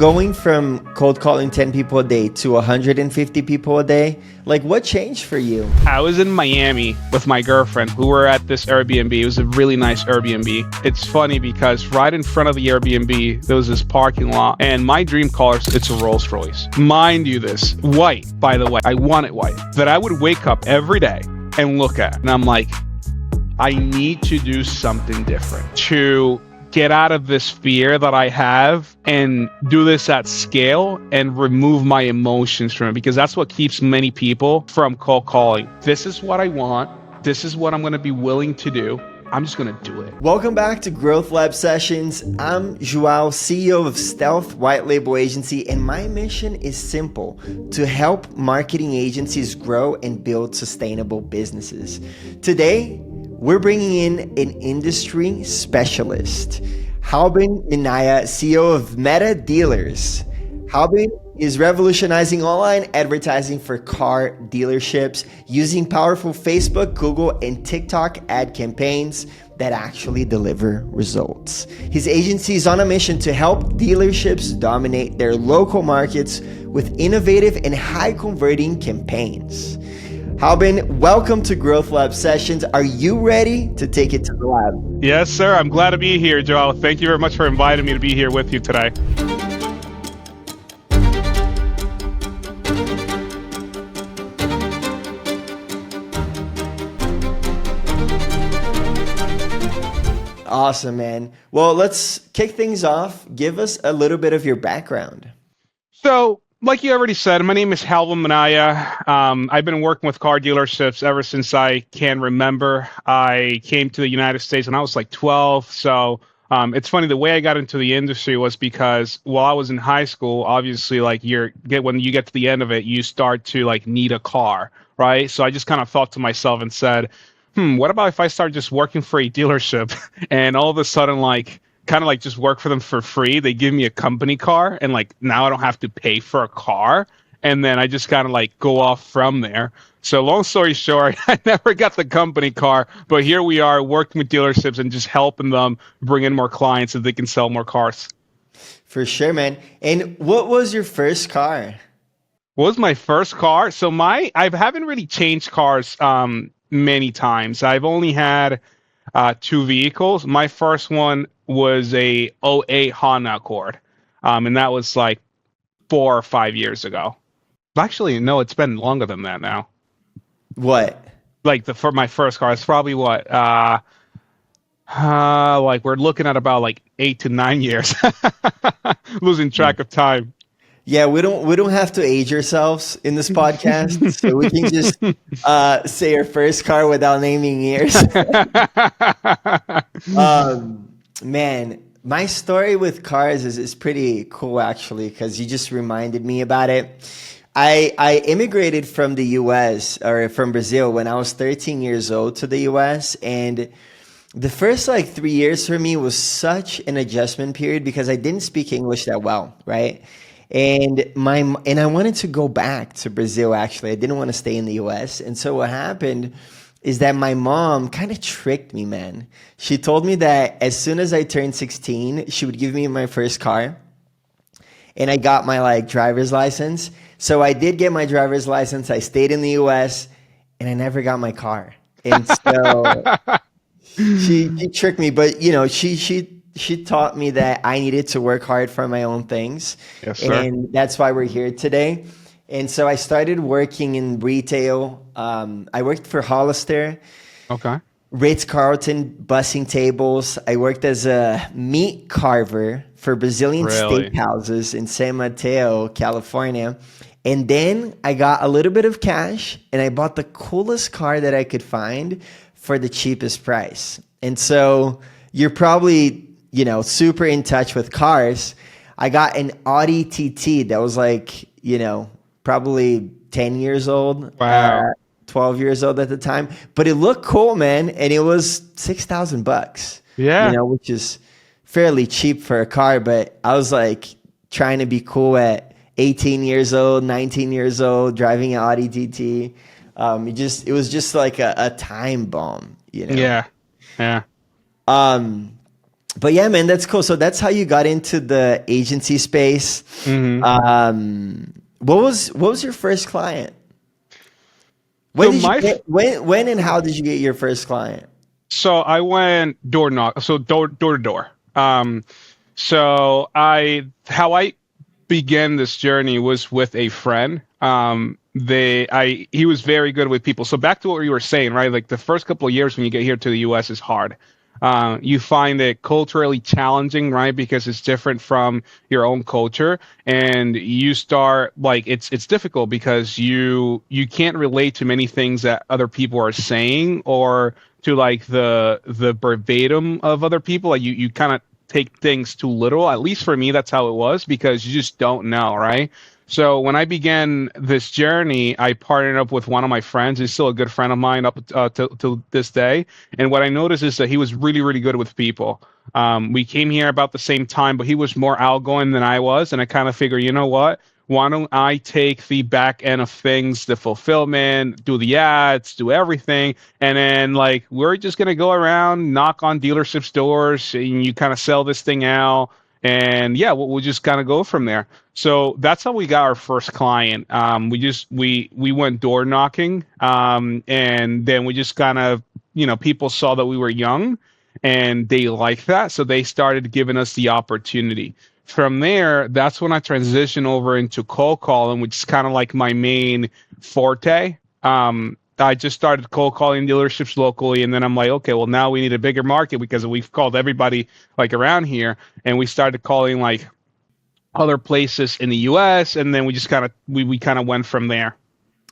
Going from cold calling 10 people a day to 150 people a day, like what changed for you? I was in Miami with my girlfriend. We were at this Airbnb. It was a really nice Airbnb. It's funny because right in front of the Airbnb, there was this parking lot, and my dream car, it's a Rolls Royce. Mind you this, white, by the way. I want it white. That I would wake up every day and look at. And I'm like, I need to do something different to get out of this fear that I have and do this at scale and remove my emotions from it, because that's what keeps many people from cold calling. This is what I want. This is what I'm going to be willing to do. I'm just going to do it. Welcome back to Growth Lab Sessions. I'm Joao, CEO of Stealth White Label Agency, and my mission is simple: to help marketing agencies grow and build sustainable businesses. Today, we're bringing in an industry specialist, Halbin Minaya, CEO of Meta Dealers. Halbin is revolutionizing online advertising for car dealerships using powerful Facebook, Google, and TikTok ad campaigns that actually deliver results. His agency is on a mission to help dealerships dominate their local markets with innovative and high-converting campaigns. Halbin, welcome to Growth Lab Sessions. Are you ready to take it to the lab? Yes, sir. I'm glad to be here, Joao. Thank you very much for inviting me to be here with you today. Awesome, man. Well, let's kick things off. Give us a little bit of your background. So, like you already said, my name is Halbin Minaya. I've been working with car dealerships ever since I can remember. I came to the United States when I was like 12. So it's funny, the way I got into the industry was because while I was in high school, obviously, like when you get to the end of it, you start to like need a car, right? So I just kind of thought to myself and said, what about if I start just working for a dealership and all of a sudden, like, kind of like just work for them for free. They give me a company car, and like now I don't have to pay for a car, and then I just kind of like go off from there. So long story short, I never got the company car, but here we are working with dealerships and just helping them bring in more clients so they can sell more cars. For sure, man. And what was your first car? What was my first car? So I haven't really changed cars many times. I've only had two vehicles. My first one was a '08 Honda Accord, and that was like 4 or 5 years ago. Actually, no, it's been longer than that now. What? Like for my first car, it's probably what like we're looking at about like 8 to 9 years. Losing track of time. Yeah, we don't have to age ourselves in this podcast, so we can just say our first car without naming years. Man, my story with cars is pretty cool, actually, because you just reminded me about it. I immigrated from the US, or from Brazil, when I was 13 years old to the US, and the first like 3 years for me was such an adjustment period because I didn't speak English that well, right? And I wanted to go back to Brazil, actually. I didn't want to stay in the US. And so what happened is that my mom kind of tricked me, man. She told me that as soon as I turned 16, she would give me my first car. And I got my like driver's license. So I did get my driver's license. I stayed in the US and I never got my car. And so she tricked me, but you know, she taught me that I needed to work hard for my own things. Yes, sir. And that's why we're here today. And so I started working in retail. I worked for Hollister, Okay. Ritz-Carlton, bussing tables. I worked as a meat carver for Brazilian Really? steakhouses in San Mateo, California. And then I got a little bit of cash and I bought the coolest car that I could find for the cheapest price. And so you're probably, you know, super in touch with cars. I got an Audi TT that was like, you know, probably 10 years old. Wow. 12 years old at the time, but it looked cool, man. And it was $6,000, Yeah. you know, which is fairly cheap for a car. But I was like trying to be cool at 18 years old, 19 years old, driving an Audi TT. It was just like a time bomb, you know? Yeah. Yeah. But yeah, man, that's cool. So that's how you got into the agency space. Hmm. What was your first client? When So did you my get when and how did you get your first client? So I went door knock, so door to door. So I how I began this journey was with a friend. He was very good with people. So back to what you were saying, right? Like the first couple of years when you get here to the U.S. is hard. You find it culturally challenging, right? Because it's different from your own culture, and you start like it's difficult because you can't relate to many things that other people are saying or to like the verbatim of other people. Like you kind of take things too literal. At least for me, that's how it was because you just don't know, right? So when I began this journey, I partnered up with one of my friends. He's still a good friend of mine up to this day. And what I noticed is that he was really, really good with people. We came here about the same time, but he was more outgoing than I was. And I kind of figured, you know what? Why don't I take the back end of things, the fulfillment, do the ads, do everything, and then like we're just gonna go around, knock on dealerships' doors, and you kind of sell this thing out, and yeah, we'll just kind of go from there. So that's how we got our first client. We went door knocking, and then we just kind of people saw that we were young, and they liked that, so they started giving us the opportunity. From there, that's when I transitioned over into cold calling, which is kind of like my main forte. I just started cold calling dealerships locally, and then I'm like, okay, well now we need a bigger market because we've called everybody like around here, and we started calling like other places in the U.S., and then we just kind of we kind of went from there.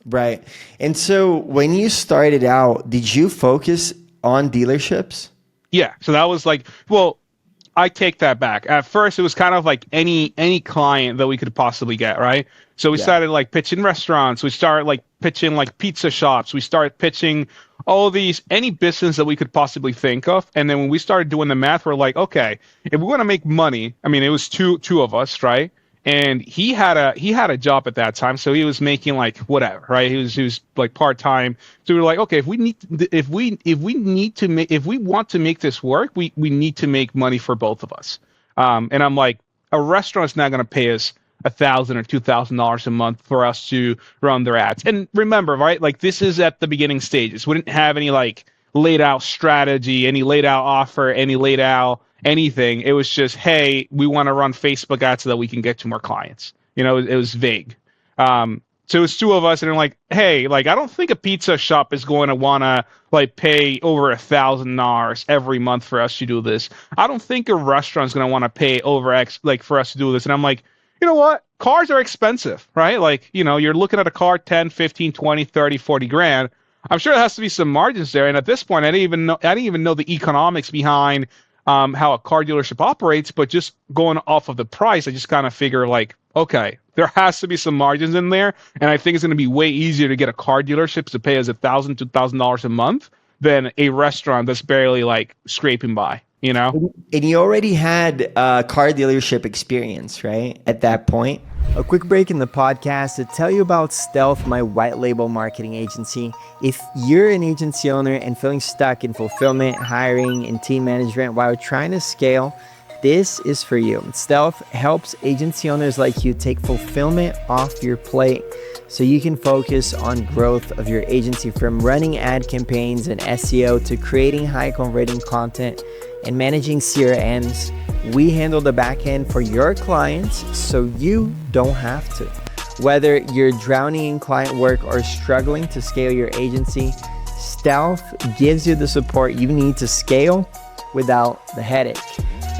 Right. And so when you started out, did you focus on dealerships? Yeah, so that was like, well, I take that back. At first, it was kind of like any client that we could possibly get, right? So we Yeah. started like pitching restaurants. We started like pitching like pizza shops. We started pitching all these any business that we could possibly think of. And then when we started doing the math, we're like, okay, if we want to make money, I mean, it was two of us, right? And he had a job at that time, so he was making like whatever, right? He was like part time. So we were like, okay, if we want to make this work, we need to make money for both of us. And I'm like, a restaurant's not going to pay us $1,000 or $2,000 a month for us to run their ads. And remember, right? Like this is at the beginning stages. We didn't have any like laid out strategy, any laid out offer, any laid out anything. It was just, hey, we want to run Facebook ads so that we can get to more clients. It was vague. So it was two of us, and they're like, hey, like I don't think a pizza shop is going to want to like pay over $1,000 every month for us to do this. I don't think a restaurant's going to want to pay over X like for us to do this. And I'm like, you know what? Cars are expensive, right? Like, you're looking at a car 10, 15, 20, 30, 40 grand. I'm sure there has to be some margins there. And at this point, I didn't even know the economics behind how a car dealership operates, but just going off of the price, I just kind of figure like, okay, there has to be some margins in there. And I think it's going to be way easier to get a car dealership to pay us $1,000, $2,000 a month than a restaurant that's barely like scraping by, you know? And you already had car dealership experience, right? At that point. A quick break in the podcast to tell you about Stealth, my white label marketing agency. If you're an agency owner and feeling stuck in fulfillment, hiring, and team management while trying to scale, this is for you. Stealth helps agency owners like you take fulfillment off your plate so you can focus on growth of your agency, from running ad campaigns and SEO to creating high converting content and managing CRMs. We handle the back end for your clients so you don't have to. Whether you're drowning in client work or struggling to scale your agency, Stealth gives you the support you need to scale without the headache.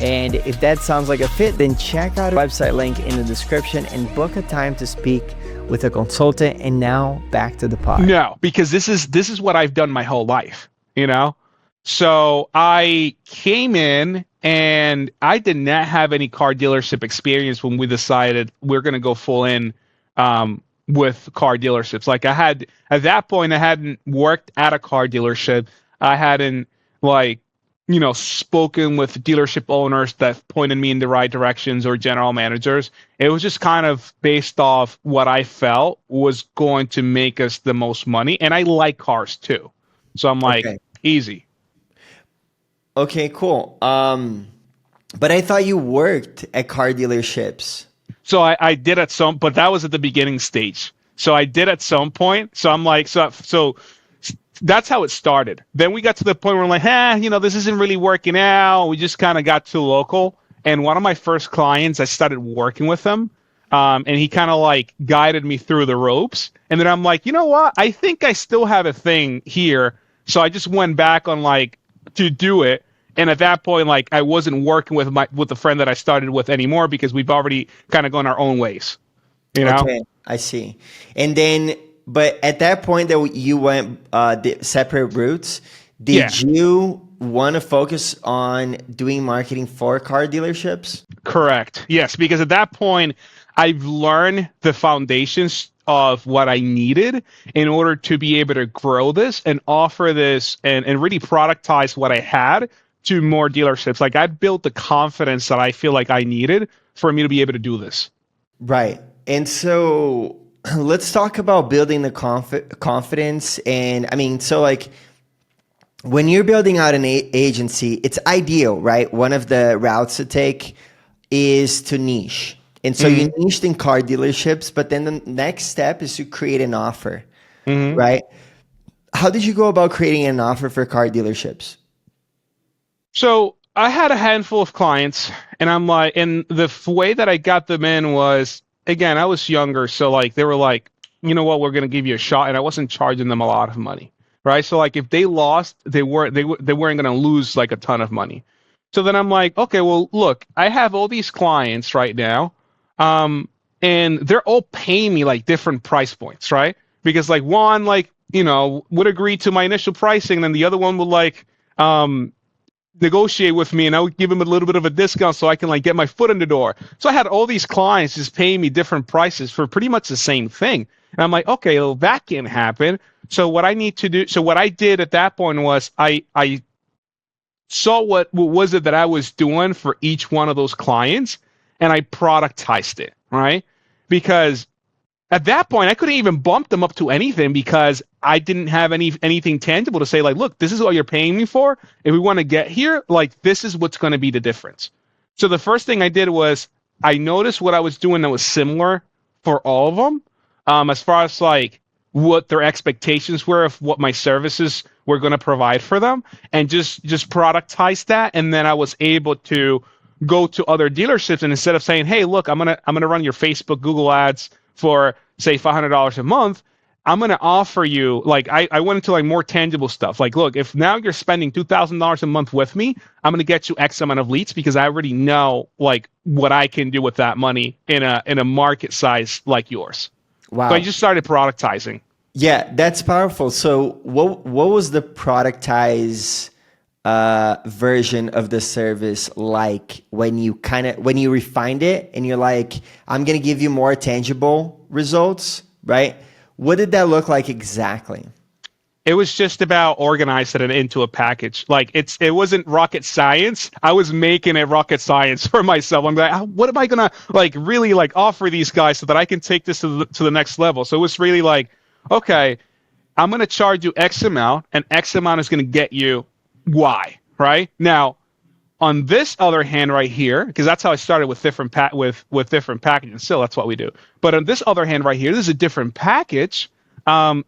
And if that sounds like a fit, then check out our website link in the description and book a time to speak with a consultant. And now back to the pod. No, because this is what I've done my whole life, you know? So I came in and I did not have any car dealership experience when we decided we're going to go full in with car dealerships. Like at that point, I hadn't worked at a car dealership. I hadn't like, spoken with dealership owners that pointed me in the right directions or general managers. It was just kind of based off what I felt was going to make us the most money. And I like cars too. So I'm like, Okay. easy. Okay, cool. But I thought you worked at car dealerships. So I did at some, but that was at the beginning stage. So I did at some point. So I'm like, so that's how it started. Then we got to the point where we're like, this isn't really working out. We just kind of got too local. And one of my first clients, I started working with him. And he kind of like guided me through the ropes. And then I'm like, you know what? I think I still have a thing here. So I just went back on like to do it. And at that point, like I wasn't working with the friend that I started with anymore because we've already kind of gone our own ways, you know? Okay, I see. And then, but at that point that you went separate routes, Yeah, did you want to focus on doing marketing for car dealerships? correct. Yes, because at that point, I've learned the foundations of what I needed in order to be able to grow this and offer this and really productize what I had to more dealerships. Like I built the confidence that I feel like I needed for me to be able to do this. Right. And so let's talk about building the confidence. And I mean, so like when you're building out an agency, it's ideal, right? One of the routes to take is to niche. And so you niched in car dealerships, but then the next step is to create an offer, Mm-hmm. right? How did you go about creating an offer for car dealerships? So I had a handful of clients, and I'm like, and the way that I got them in was, again, I was younger, so like they were like, you know what, we're gonna give you a shot, and I wasn't charging them a lot of money, right? So like if they lost, they weren't gonna lose like a ton of money. So then I'm like, okay, well, look, I have all these clients right now, and they're all paying me like different price points, right? Because like one like would agree to my initial pricing, and then the other one would like negotiate with me, and I would give him a little bit of a discount so I can like get my foot in the door. So I had all these clients just paying me different prices for pretty much the same thing. And I'm like, okay, well, that can happen. So what I need to do, so what I did at that point was I saw what was it that I was doing for each one of those clients, and I productized it, right? Because at that point, I couldn't even bump them up to anything because I didn't have anything tangible to say, like, look, this is what you're paying me for. If we want to get here, like, this is what's going to be the difference. So the first thing I did was I noticed what I was doing that was similar for all of them, as far as like what their expectations were of what my services were going to provide for them, and just productize that. And then I was able to go to other dealerships, and instead of saying, hey, look, I'm gonna run your Facebook, Google ads for say $500 a month, I'm gonna offer you like I went into like more tangible stuff. Like, look, if now you're spending $2,000 a month with me, I'm gonna get you X amount of leads because I already know like what I can do with that money in a market size like yours. So I Wow. just started productizing. Yeah, that's powerful. So what was the productized version of the service like when you refined it and you're like, I'm gonna give you more tangible results, right? What did that look like exactly? It was just about organizing it into a package. Like it wasn't rocket science. I was making it rocket science for myself. I'm like, what am I gonna like really like offer these guys so that I can take this to the next level? So it was really like, okay, I'm gonna charge you X amount, and X amount is gonna get you Y. Right now, on this other hand, right here, because that's how I started with different with different packages. Still, that's what we do. But on this other hand, right here, this is a different package.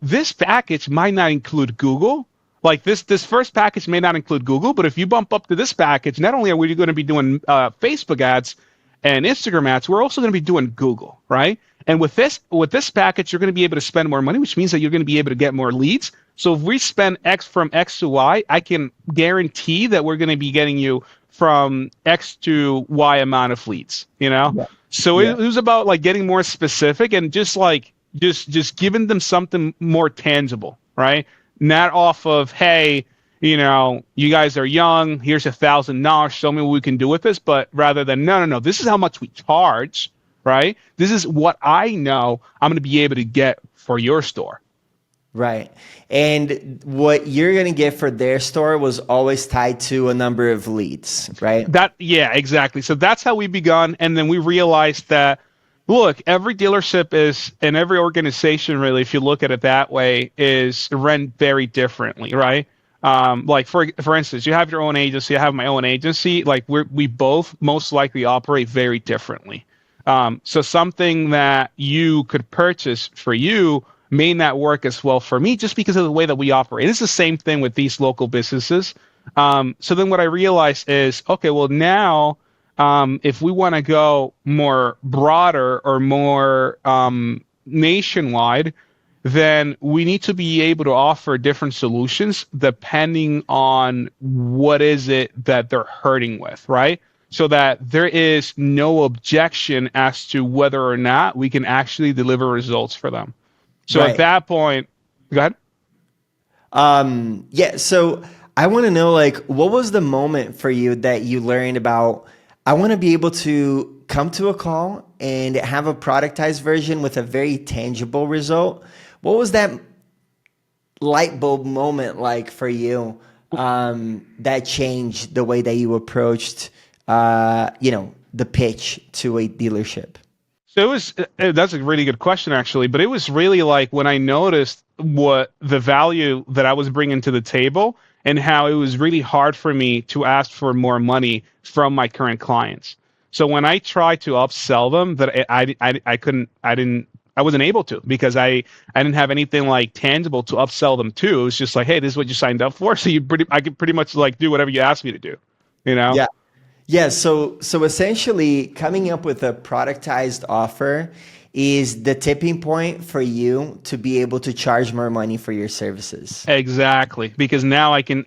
This package might not include Google. Like this first package may not include Google, but if you bump up to this package, not only are we going to be doing Facebook ads and Instagram ads, we're also going to be doing Google, right? And with this package, you're going to be able to spend more money, which means that you're going to be able to get more leads. So if we spend X from X to Y, I can guarantee that we're going to be getting you from X to Y amount of leads, you know? Yeah. So Yeah. it was about like getting more specific and just like just giving them something more tangible, right? Not off of, hey, you guys are young, here's $1,000, show me what we can do with this, but rather than no, this is how much we charge, right? This is what I know I'm gonna be able to get for your store. Right. And what you're going to get for their store was always tied to a number of leads, right? Yeah, exactly. So that's how we begun. And then we realized that, look, every dealership is, and every organization really, if you look at it that way, is run very differently, right? Like for instance, you have your own agency, I have my own agency. Like we both most likely operate very differently. So something that you could purchase for you may not work as well for me just because of the way that we operate. It's the same thing with these local businesses. So then what I realized is, okay, well now, if we want to go more broader or more nationwide, then we need to be able to offer different solutions depending on what is it that they're hurting with, right? So that there is no objection as to whether or not we can actually deliver results for them. So at Right. that point, go ahead. Yeah. So I want to know, like, what was the moment for you that you learned about, I want to be able to come to a call and have a productized version with a very tangible result. What was that light bulb moment like for you, that changed the way that you approached, the pitch to a dealership? So it was that's a really good question actually, but it was really like when I noticed what the value that I was bringing to the table and how it was really hard for me to ask for more money from my current clients. So when I tried to upsell them, that I couldn't, I wasn't able to because I didn't have anything like tangible to upsell them to. It was just like, hey, this is what you signed up for, so I could pretty much like do whatever you asked me to do, you know? Yeah. Yeah, so essentially coming up with a productized offer is the tipping point for you to be able to charge more money for your services. Exactly, because now I can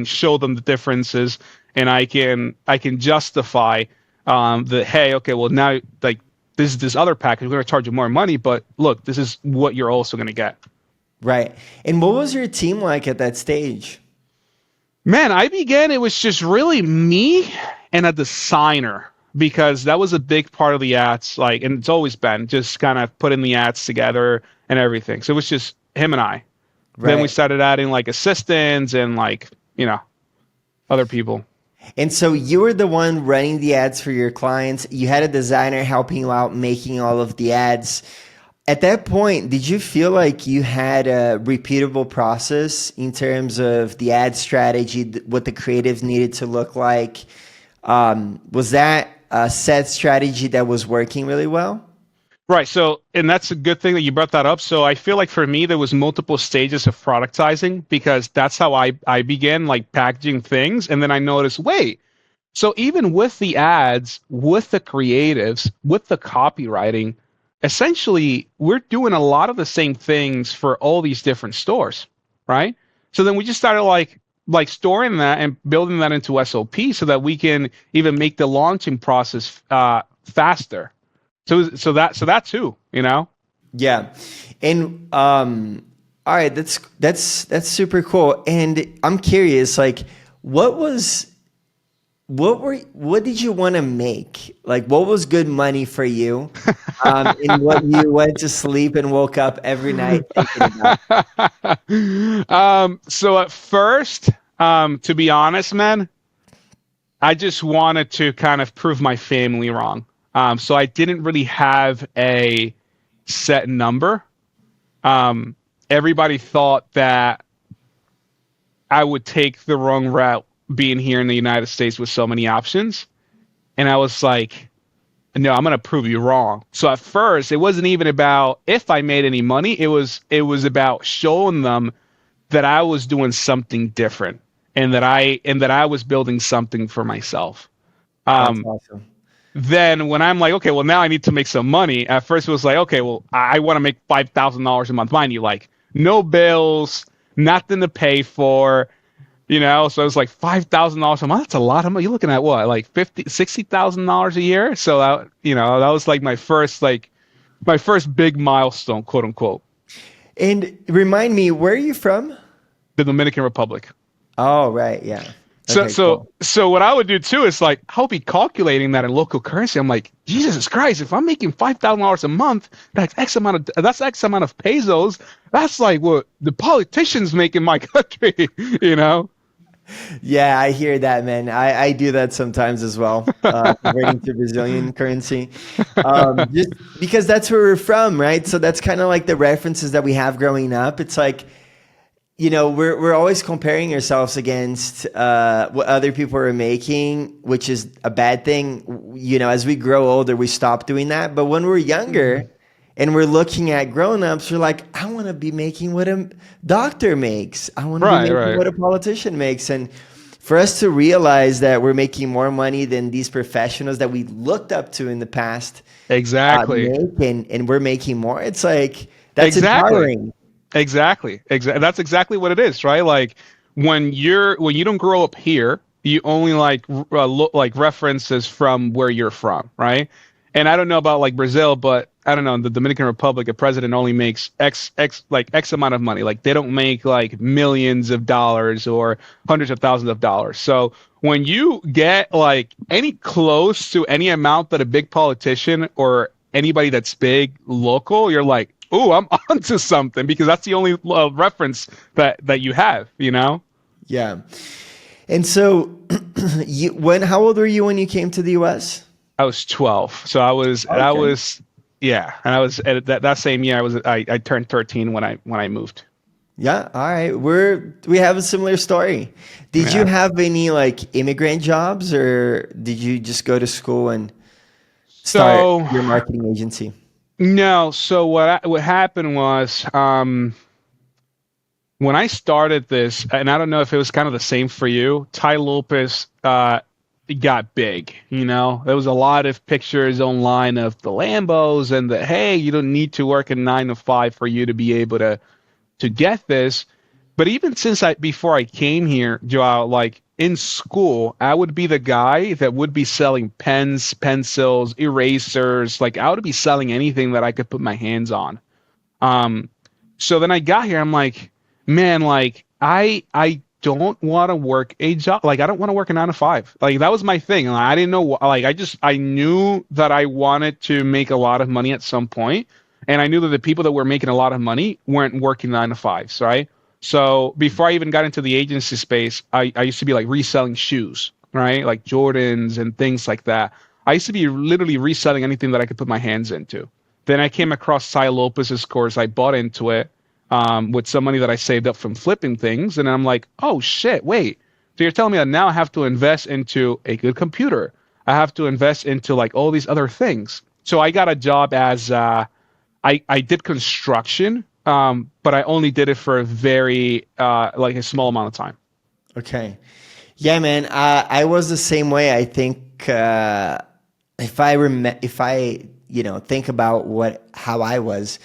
show them the differences, and I can justify the hey, okay, well now like this is this other package, we're going to charge you more money, but look, this is what you're also going to get. Right. And what was your team like at that stage? Man, I began, it was just really me and a designer because that was a big part of the ads, like, and it's always been just kind of putting the ads together and everything. So it was just him and I. Then we Right. started adding like assistants and like, other people. And so you were the one running the ads for your clients. You had a designer helping you out making all of the ads. At that point, did you feel like you had a repeatable process in terms of the ad strategy, what the creatives needed to look like? Was that a set strategy that was working really well? Right. So, and that's a good thing that you brought that up. So I feel like for me, there was multiple stages of productizing because that's how I began like packaging things. And then I noticed, wait, so even with the ads, with the creatives, with the copywriting, essentially we're doing a lot of the same things for all these different stores, right? So then we just started like storing that and building that into SOP so that we can even make the launching process faster. So that too, you know. Yeah. And all right, that's super cool. And I'm curious, like, what was what did you want to make? Like, what was good money for you? And what you went to sleep and woke up every night thinking about? So at first, to be honest, man, I just wanted to kind of prove my family wrong. So I didn't really have a set number. Everybody thought that I would take the wrong route being here in the United States with so many options. And I was like, no, I'm going to prove you wrong. So at first, it wasn't even about if I made any money. It was about showing them that I was doing something different and that I was building something for myself. That's Um, awesome. then when I'm like, okay, well now I need to make some money. At first it was like, okay, well I want to make $5,000 a month. Mind you, like no bills, nothing to pay for, So it's like $5,000 a month. That's a lot of money. You're looking at what, like $60,000 a year. So that was like my first big milestone, quote unquote, And remind me, where are you from? the Dominican Republic. Oh, right. Yeah. So Okay, so cool. so what I would do too is like I'll be calculating that in local currency. I'm like, Jesus Christ, if I'm making $5,000 a month, that's X amount of pesos. That's like what the politicians make in my country, you know? Yeah, I hear that, man. I do that sometimes as well, converting to Brazilian currency. Just because that's where we're from, right? So that's kind of like the references that we have growing up. It's like we're always comparing ourselves against what other people are making, which is a bad thing. As we grow older, we stop doing that. But when we're younger Mhm. and we're looking at grown-ups, we're like, I want to be making what a doctor makes. I want to be Right, making right. what a politician makes. And for us to realize that we're making more money than these professionals that we looked up to in the past Exactly. make, and we're making more, it's like that's Exactly. empowering. Exactly. That's exactly what it is, right? Like when you don't grow up here, you only look like references from where you're from, right? And I don't know about like Brazil, but I don't know, in the Dominican Republic, a president only makes X amount of money. Like they don't make like millions of dollars or hundreds of thousands of dollars. So when you get like any close to any amount that a big politician or anybody that's big local, you're like, "Ooh, I'm onto something," because that's the only reference that you have, you know? Yeah. And so, how old were you when you came to the U.S.? I was 12. So I Okay. was yeah, and I was at that same year I turned 13 when I moved. Yeah. All right. We have a similar story. Did you Yeah. have any like immigrant jobs, or did you just go to school and start So your marketing agency? no, so what happened was when I started this, and I don't know if it was kind of the same for you, Ty Lopez got big. There was a lot of pictures online of the Lambos and the hey, you don't need to work a 9 to 5 for you to be able to get this. But even since before I came here, Joao, like in school, I would be the guy that would be selling pens, pencils, erasers. Like I would be selling anything that I could put my hands on. Um, so then I got here, I'm like, man, like I don't want to work a job. Like I don't want to work a 9 to 5. Like that was my thing. Like, I didn't know. Like I knew that I wanted to make a lot of money at some point, and I knew that the people that were making a lot of money weren't working 9 to 5s, right? So before I even got into the agency space, I used to be like reselling shoes, right? Like Jordans and things like that. I used to be literally reselling anything that I could put my hands into. Then I came across Cy Lopez's course. I bought into it with some money that I saved up from flipping things. And I'm like, oh shit, wait. So you're telling me that now I have to invest into a good computer. I have to invest into like all these other things. So I got a job as I did construction, but I only did it for a very like a small amount of time. Okay. Yeah, man. I was the same way. I think if I think about how I was,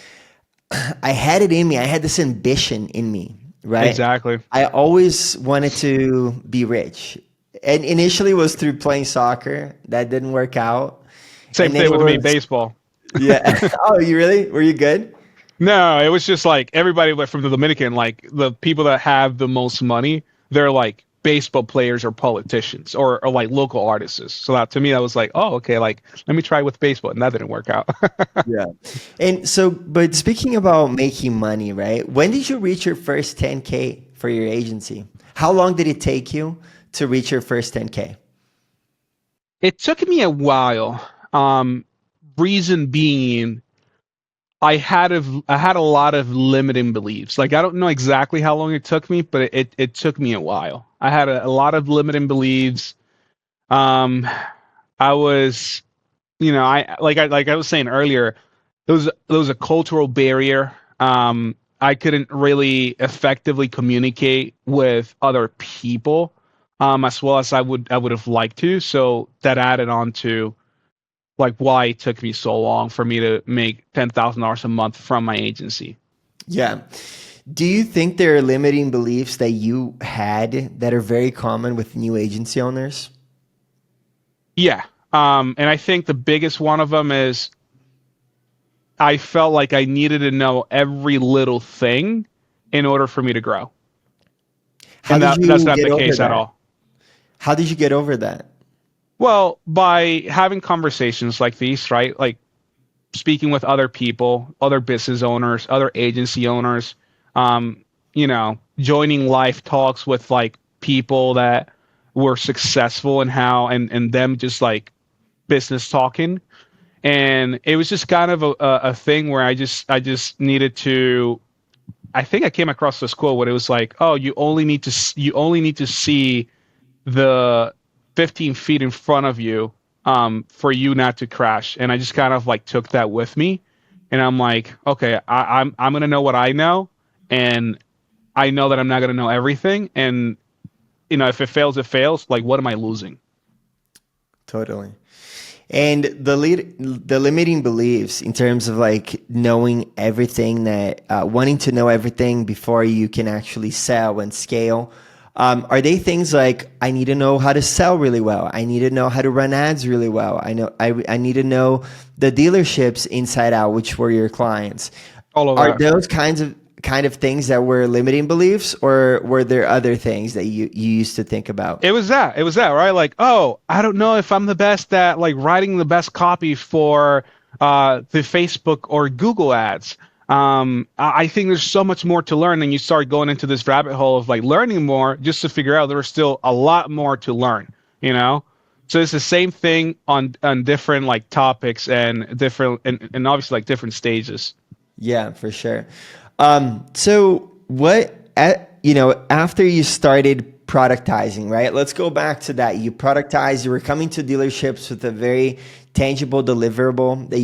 I had it in me. I had this ambition in me, right? Exactly. I always wanted to be rich. And initially it was through playing soccer. That didn't work out. Same And then thing it with me, was, baseball. yeah. Oh, you really? Were you good? No, it was just like everybody from the Dominican, like the people that have the most money, they're like baseball players or politicians or like local artists. So that to me, I was like, oh, okay, like let me try with baseball, and that didn't work out. Yeah. And so, but speaking about making money, right? When did you reach your first 10K for your agency? How long did it take you to reach your first 10K? It took me a while. Reason being, I had a lot of limiting beliefs. Like I don't know exactly how long it took me, but it took me a while. I had a lot of limiting beliefs. Um, I was, like I was saying earlier, there was a cultural barrier. I couldn't really effectively communicate with other people, as well as I would have liked to. So that added on to like why it took me so long for me to make $10,000 a month from my agency. Yeah. Do you think there are limiting beliefs that you had that are very common with new agency owners? Yeah. And I think the biggest one of them is I felt like I needed to know every little thing in order for me to grow. How And did that's you not get the over case at that? all. How did you get over that? Well, by having conversations like these, right? Like speaking with other people, other business owners, other agency owners, joining live talks with like people that were successful and how and them just like business talking. And it was just kind of a thing where I just needed to I think I came across this quote where it was like, "Oh, you only need to see the 15 feet in front of you for you not to crash." And I just kind of like took that with me, and I'm like, okay, I'm gonna know what I know, and I know that I'm not gonna know everything, and if it fails, it fails. Like, what am I losing? Totally. And the limiting beliefs in terms of like knowing everything that wanting to know everything before you can actually sell and scale. Are they things like I need to know how to sell really well? I need to know how to run ads really well. I need to know the dealerships inside out, which were your clients. All of Are that. those kind of things that were limiting beliefs, or were there other things that you used to think about? It was that. It was that, right? Like, oh, I don't know if I'm the best at like writing the best copy for the Facebook or Google ads. I think there's so much more to learn, and you start going into this rabbit hole of like learning more just to figure out there's still a lot more to learn, you know? So it's the same thing on different like topics and different and obviously like different stages. Yeah, for sure. So after you started productizing, right? Let's go back to that. You productized, you were coming to dealerships with a very tangible deliverable that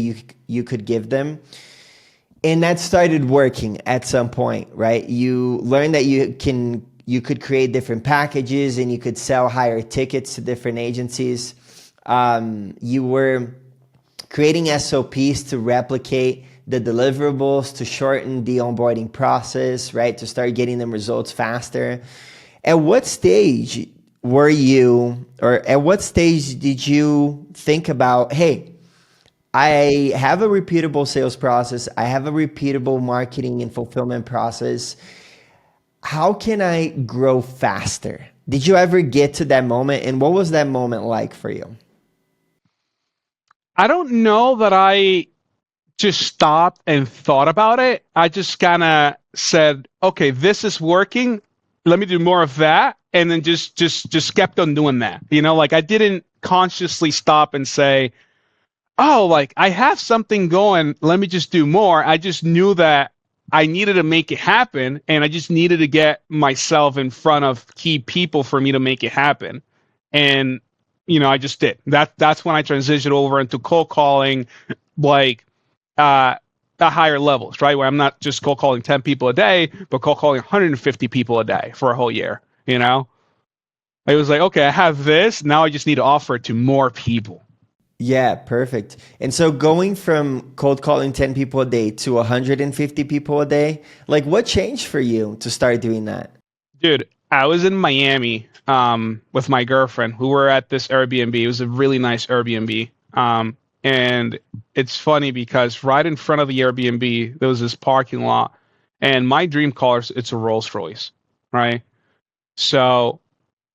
you could give them. And that started working at some point, right? You learned that you could create different packages and you could sell higher tickets to different agencies. You were creating SOPs to replicate the deliverables, to shorten the onboarding process, right? To start getting them results faster. At what stage were you, or at what stage did you think about, hey, I have a repeatable sales process, I have a repeatable marketing and fulfillment process. How can I grow faster? Did you ever get to that moment? And what was that moment like for you? I don't know that I just stopped and thought about it. I just kind of said, okay, this is working. Let me do more of that. And then just kept on doing that. Like I didn't consciously stop and say, oh, like I have something going. Let me just do more. I just knew that I needed to make it happen. And I just needed to get myself in front of key people for me to make it happen. And, I just did. That's when I transitioned over into cold calling, like, at higher levels, right? Where I'm not just cold calling 10 people a day, but cold calling 150 people a day for a whole year, It was like, okay, I have this. Now I just need to offer it to more people. Yeah, perfect. And so going from cold calling 10 people a day to 150 people a day, like what changed for you to start doing that? Dude, I was in Miami with my girlfriend. We were at this Airbnb. It was a really nice Airbnb. And it's funny because right in front of the Airbnb, there was this parking lot. And my dream car, it's a Rolls Royce, right? So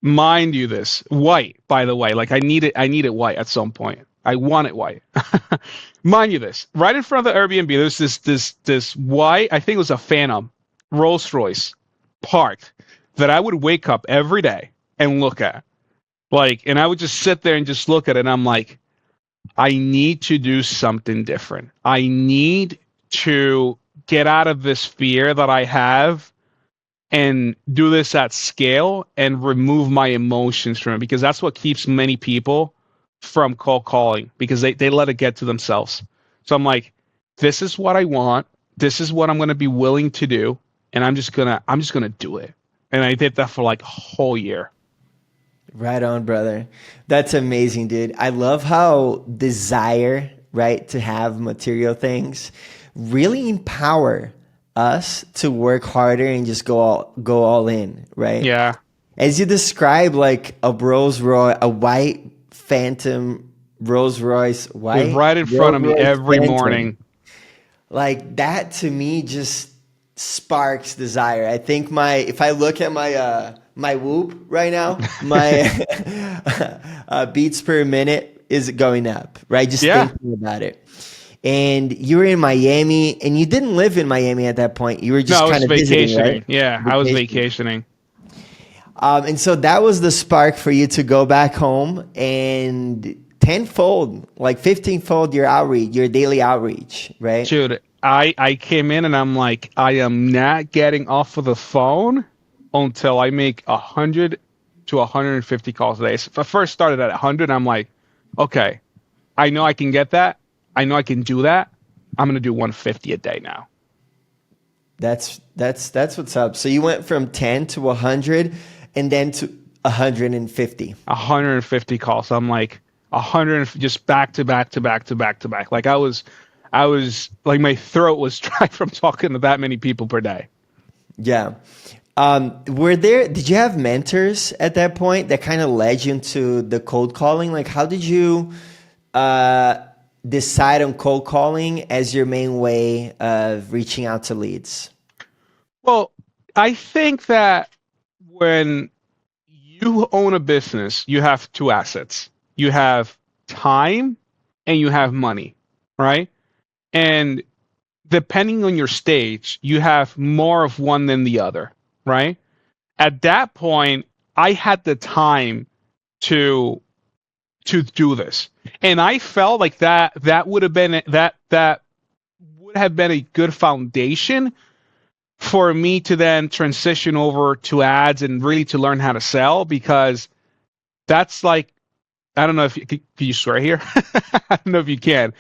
mind you this, white, by the way. Like I need it white at some point. I want it white. Mind you this, right in front of the Airbnb, there's this white, I think it was a Phantom Rolls Royce parked that I would wake up every day and look at. Like, and I would just sit there and just look at it, and I'm like, I need to do something different. I need to get out of this fear that I have and do this at scale and remove my emotions from it, because that's what keeps many people from cold calling, because they let it get to themselves. So I'm like, this is what I want. This is what I'm going to be willing to do. And I'm just going to do it. And I did that for like a whole year. Right on, brother. That's amazing, dude. I love how desire, right, to have material things really empower us to work harder and just go all in, right? Yeah. As you describe, like a Rolls Royce, a white Phantom Rolls Royce, Dude, white right in front Rolls of me Royce every Phantom, morning. like that to me just sparks desire. I think if I look at my Whoop right now, my beats per minute is going up, right? Just Yeah. thinking about it. And you were in Miami, and you didn't live in Miami at that point. You were No, just I was kind of visiting, right? vacationing. Yeah, I was Vacation. vacationing. And so that was the spark for you to go back home and tenfold, like 15-fold your outreach, your daily outreach, right? Dude, I came in and I'm like, I am not getting off of the phone until I make 100 to 150 calls a day. So if I first started at 100, I'm like, okay, I know I can get that. I know I can do that. I'm gonna do 150 a day now. That's what's up. So you went from 10 to 100 and then to 150. 150 calls. I'm like 100, just back to back to back to back to back. Like I was like my throat was dry from talking to that many people per day. Yeah. Did you have mentors at that point that kind of led you into the cold calling? Like, how did you uh, decide on cold calling as your main way of reaching out to leads? Well, I think that when you own a business, you have two assets. You have time and you have money, right? And depending on your stage, you have more of one than the other, right? At that point, I had the time to do this. And I felt like that would have been that would have been a good foundation for me to then transition over to ads and really to learn how to sell, because that's like, I don't know if can you swear here? I don't know if you can.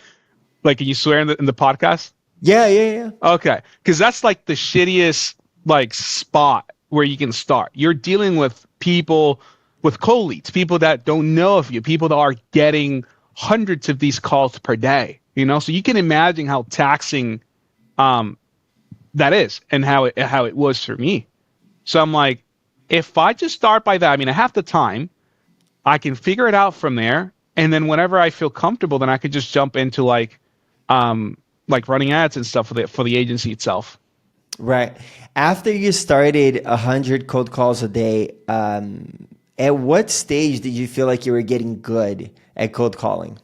Like, can you swear in the podcast? Yeah, yeah, yeah. Okay, because that's like the shittiest like spot where you can start. You're dealing with people, with cold leads, people that don't know of you, people that are getting hundreds of these calls per day. You know, so you can imagine how taxing um, that is, and how it was for me. So I'm like, if I just start by that, I mean, I have the time, I can figure it out from there, and then whenever I feel comfortable, then I could just jump into like running ads and stuff for the agency itself. Right. After you started 100 cold calls a day, at what stage did you feel like you were getting good at cold calling?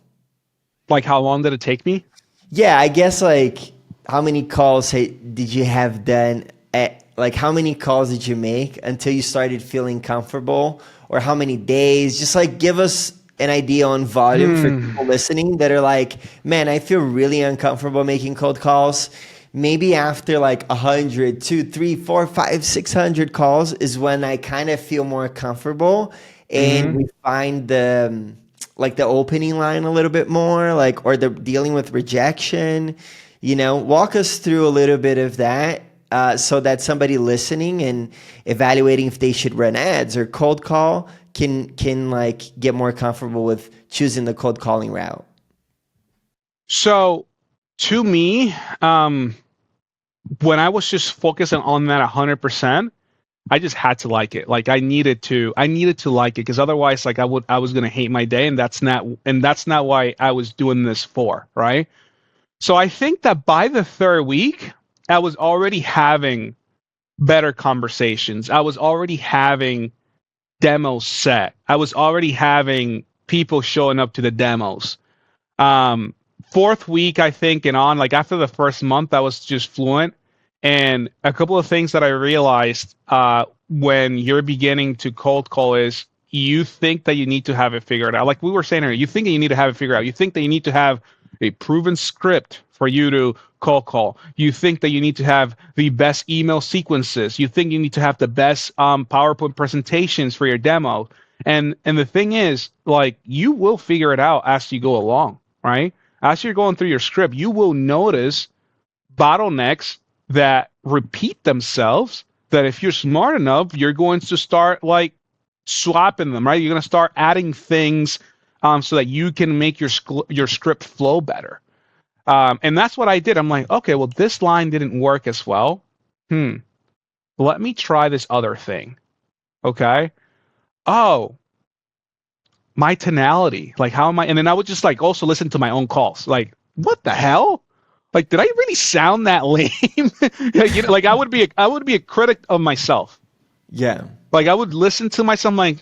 Like, how long did it take me? Yeah, I guess like how many calls did you have done like how many calls did you make until you started feeling comfortable, or how many days? Just like give us an idea on volume for people listening that are like, man, I feel really uncomfortable making cold calls. Maybe after like 100, 2, 3, 4, 5, 600 calls is when I kind of feel more comfortable and Mm-hmm. we find the like the opening line a little bit more, like, or the dealing with rejection. Walk us through a little bit of that, so that somebody listening and evaluating if they should run ads or cold call can like get more comfortable with choosing the cold calling route. So, to me, when I was just focusing on that 100%, I just had to like it. Like, I needed to like it, because otherwise, like, I was gonna hate my day, and that's not why I was doing this for, right? So I think that by the third week, I was already having better conversations. I was already having demos set. I was already having people showing up to the demos. Um, Fourth week, I think, and on, like after the first month, I was just fluent. And a couple of things that I realized when you're beginning to cold call is you think that you need to have it figured out. Like we were saying earlier, you think that you need to have it figured out. You think that you need to have a proven script for you to cold call. You think that you need to have the best email sequences. You think you need to have the best PowerPoint presentations for your demo. And the thing is, like, you will figure it out as you go along, right? As you're going through your script, you will notice bottlenecks that repeat themselves, that if you're smart enough, you're going to start like swapping them, right? You're going to start adding things so that you can make your script flow better. And that's what I did. I'm like, okay, well, this line didn't work as well. Let me try this other thing. Okay. Oh, my tonality. Like, how am I? And then I would just like also listen to my own calls. Like, what the hell? Like, did I really sound that lame? Like, I would be a critic of myself. Yeah. Like, I would listen to myself. I'm like,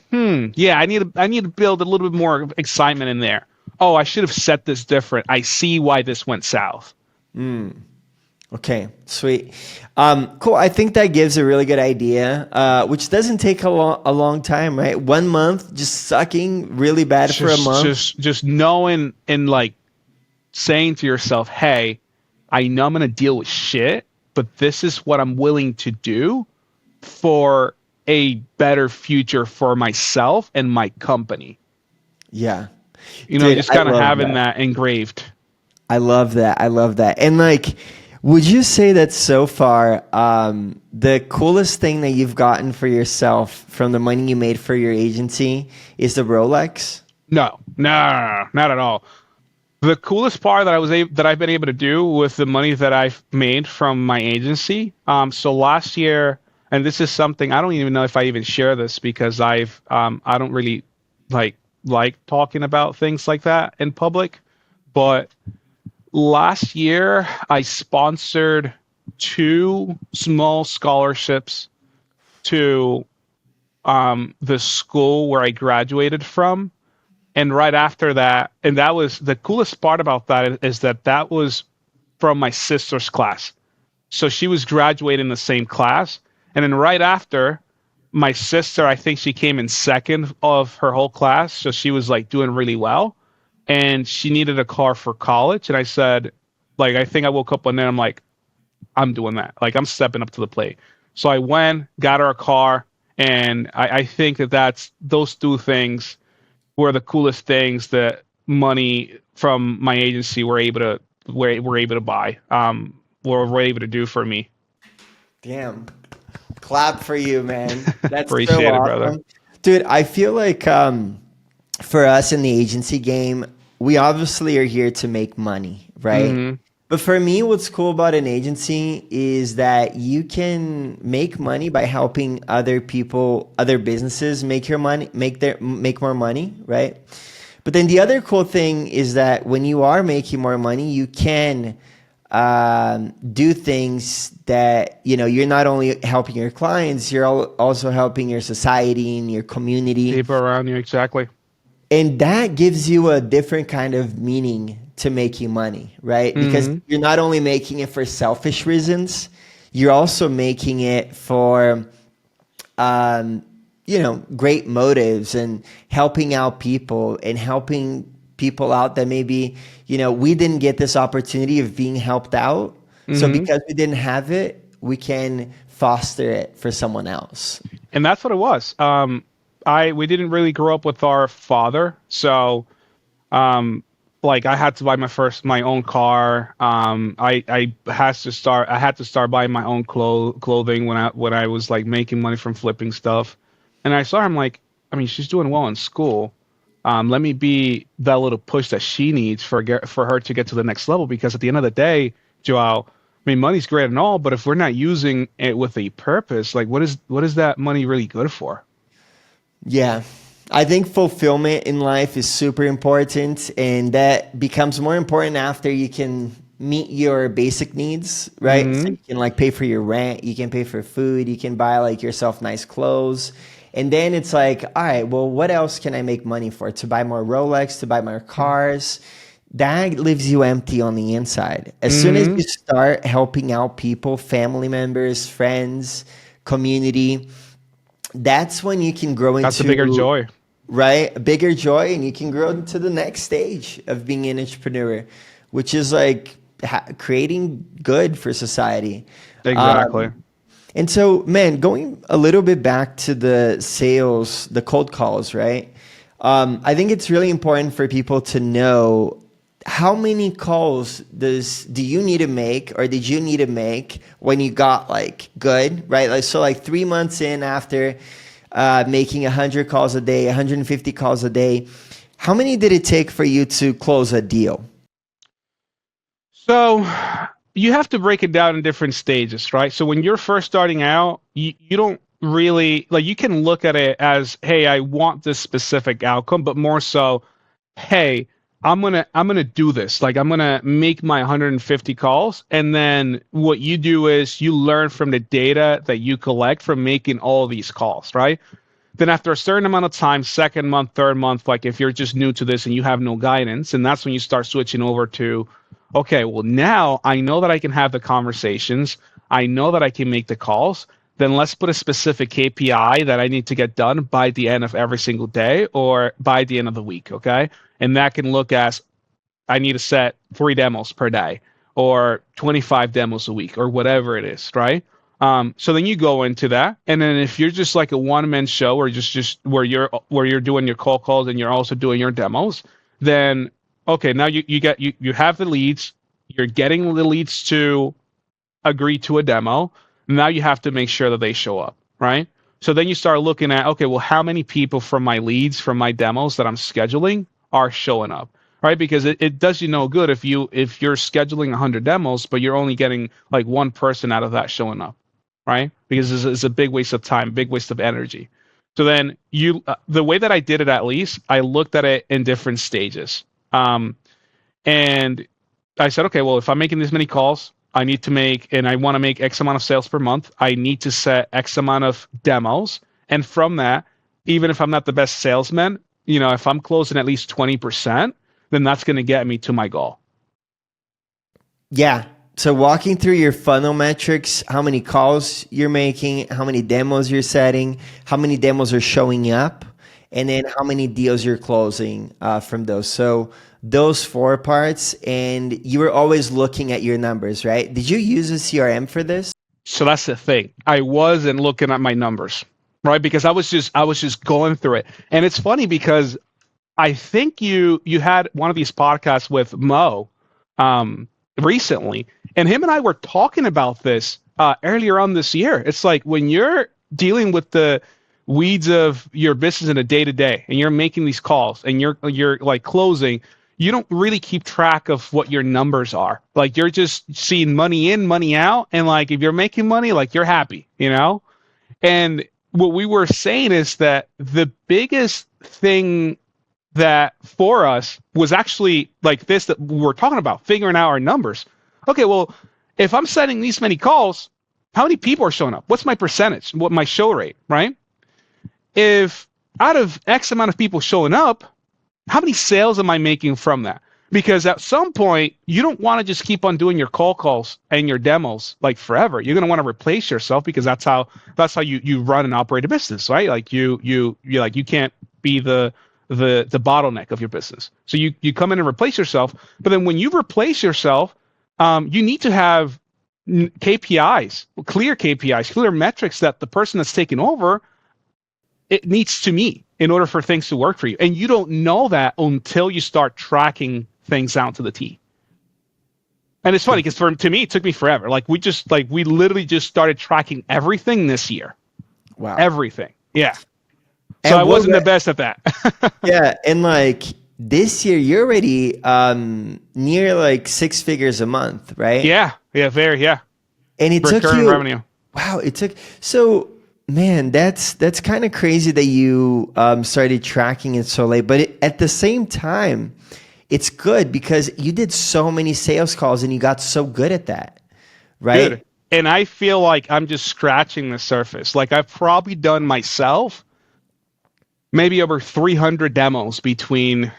yeah, I need to build a little bit more excitement in there. Oh, I should have set this different. I see why this went south. Okay, sweet. Cool. I think that gives a really good idea, which doesn't take a long time, right? 1 month, just sucking really bad for a month. Just knowing and like saying to yourself, hey, I know I'm going to deal with shit, but this is what I'm willing to do for a better future for myself and my company. Yeah. You know, Dude, just I kind of love having that. that engraved. I love that. I love that. And like, would you say that so far, the coolest thing that you've gotten for yourself from the money you made for your agency is the Rolex? No, no, not at all. The coolest part that that I've been able to do with the money that I've made from my agency. So last year, and this is something I don't even know if I even share this because I don't really like like talking about things like that in public. But last year, I sponsored two small scholarships to the school where I graduated from. And right after that, and that was the coolest part about that is that that was from my sister's class. So she was graduating the same class. And then right after, my sister, I think she came in second of her whole class. So she was like doing really well. And she needed a car for college. And I said, like, I think I woke up one day and I'm like, I'm doing that. Like, I'm stepping up to the plate. So I went, got her a car. And I think that that's those two things were the coolest things that money from my agency were able to buy were able to do for me. Damn. Clap for you, man. That's so Appreciate it, brother. awesome. Dude, I feel like for us in the agency game, we obviously are here to make money, right? Hmm. But for me, what's cool about an agency is that you can make money by helping other people, other businesses make your money, make more money, right? But then the other cool thing is that when you are making more money, you can do things that you're not only helping your clients, you're also helping your society and your community, People around you, exactly. and that gives you a different kind of meaning to making money, right? Because Hmm. you're not only making it for selfish reasons, you're also making it for um, great motives and helping out people and helping people out that maybe, we didn't get this opportunity of being helped out. So Hmm. because we didn't have it, we can foster it for someone else. And that's what it was. I we didn't really grow up with our father, so um, like I had to buy my own car. I had to start buying my own clothing when I was like making money from flipping stuff. And I saw her, I'm like, I mean, she's doing well in school. Let me be that little push that she needs for her to get to the next level. Because at the end of the day, Joao, I mean, money's great and all, but if we're not using it with a purpose, like what is that money really good for? Yeah. I think fulfillment in life is super important, and that becomes more important after you can meet your basic needs, right? So Hmm. you can like pay for your rent, you can pay for food, you can buy like yourself nice clothes. And then it's like, all right, well, what else can I make money for? To buy more Rolex, to buy more cars. That leaves you empty on the inside. As soon as Hmm. you start helping out people, family members, friends, community, that's when you can grow That's a bigger into, joy. right, a bigger joy, and you can grow into the next stage of being an entrepreneur, which is like creating good for society. Exactly. And so, man, going a little bit back to the sales, the cold calls, right? I think it's really important for people to know how many calls do you need to make, or did you need to make when you got like good, right? Like so, like 3 months in after making 100 calls a day, 150 calls a day, how many did it take for you to close a deal? So you have to break it down in different stages, right? So when you're first starting out, you don't really like you can look at it as, hey, I want this specific outcome, but more so, hey, I'm gonna do this. Like I'm gonna make my 150 calls, and then what you do is you learn from the data that you collect from making all these calls, right? Then after a certain amount of time, second month, third month, like if you're just new to this and you have no guidance, and that's when you start switching over to okay, well, now I know that I can have the conversations. I know that I can make the calls. Then let's put a specific KPI that I need to get done by the end of every single day or by the end of the week. Okay. And that can look as I need to set 3 demos per day or 25 demos a week or whatever it is. Right. So then you go into that. And then if you're just like a one-man show or just where you're doing your call calls and you're also doing your demos, then okay, now you have the leads, you're getting the leads to agree to a demo. Now you have to make sure that they show up, right? So then you start looking at, okay, well, how many people from my leads, from my demos that I'm scheduling are showing up, right? Because it does you no good if you're scheduling 100 demos, but you're only getting like one person out of that showing up, right? Because it's a big waste of time, big waste of energy. So then the way that I did it, at least, I looked at it in different stages. And I said, okay, well, if I'm making this many calls, I want to make X amount of sales per month. I need to set X amount of demos. And from that, even if I'm not the best salesman, if I'm closing at least 20%, then that's going to get me to my goal. Yeah. So walking through your funnel metrics, how many calls you're making, how many demos you're setting, how many demos are showing up, and then how many deals you're closing from those. So those 4 parts, and you were always looking at your numbers, right? Did you use a CRM for this? So that's the thing. I wasn't looking at my numbers, right? Because I was just going through it. And it's funny because I think you had one of these podcasts with Mo recently, and him and I were talking about this earlier on this year. It's like when you're dealing with the weeds of your business in a day-to-day and you're making these calls and you're like closing, you don't really keep track of what your numbers are. Like you're just seeing money in, money out, and like if you're making money, like you're happy, And what we were saying is that the biggest thing that for us was actually like this that we're talking about, figuring out our numbers. Okay, well, if I'm setting these many calls, how many people are showing up? What's my percentage? What my show rate, right? If out of X amount of people showing up, how many sales am I making from that? Because at some point, you don't want to just keep on doing your calls and your demos like forever. You're going to want to replace yourself because that's how you run and operate a business, right? Like you can't be the bottleneck of your business. So you come in and replace yourself. But then when you replace yourself, you need to have KPIs, clear metrics that the person that's taking over, it needs to meet in order for things to work for you. And you don't know that until you start tracking things down to the T. And it's funny because to me, it took me forever. Like we literally just started tracking everything this year. Wow. Everything. Yeah. So I wasn't the best at that. Yeah. And like this year, you're already near like 6 figures a month, right? Yeah. Yeah. Very. Yeah. And it recurring took you revenue. Wow. So man, that's kind of crazy that you started tracking it so late. But at the same time, it's good because you did so many sales calls and you got so good at that, right? Dude, and I feel like I'm just scratching the surface. Like I've probably done myself maybe over 300 demos between,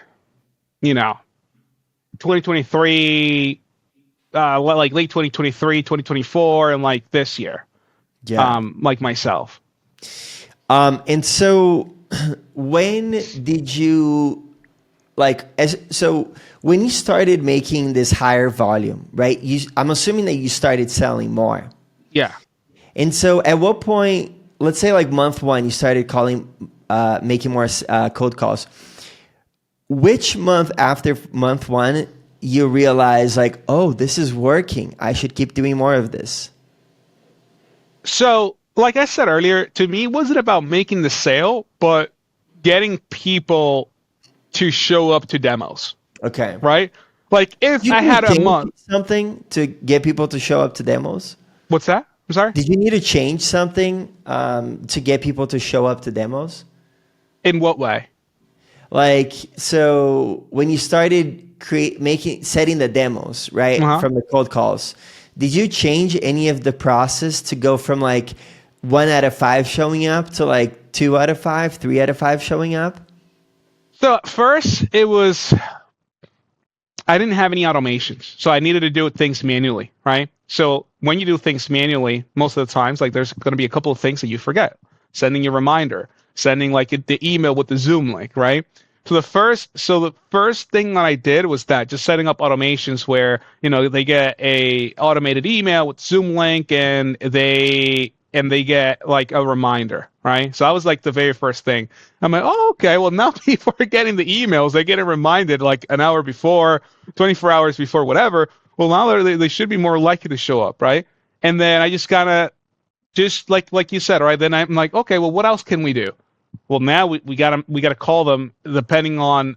2023, like late 2023, 2024, and like this year. Yeah. Like myself. And so when did you when you started making this higher volume, right? I'm assuming that you started selling more. Yeah. And so at what point, let's say like month 1, you started making more cold calls. Which month after month 1 you realize like, oh, this is working. I should keep doing more of this? So, like I said earlier, to me, it wasn't about making the sale, but getting people to show up to demos. Okay. Right? Like if I had a month. Something to get people to show up to demos? What's that? I'm sorry? Did you need to change something to get people to show up to demos? In what way? Like, so when you started setting the demos, right, from the cold calls, did you change any of the process to go from like 1 out of 5 showing up to like 2 out of 5, 3 out of 5 showing up? So at first it was I didn't have any automations, so I needed to do things manually, right? So when you do things manually, most of the times, like there's going to be a couple of things that you forget. Sending a reminder, sending like the email with the Zoom link, right? So the first thing that I did was that just setting up automations where they get a automated email with Zoom link and they get like a reminder, right? So that was like the very first thing. I'm like, oh, okay. Well, now people are getting the emails. They get it reminded like an hour before, 24 hours before, whatever. Well, now they should be more likely to show up, right? And then I just kind of just like you said, right? Then I'm like, okay, well, what else can we do? Well, now we gotta call them depending on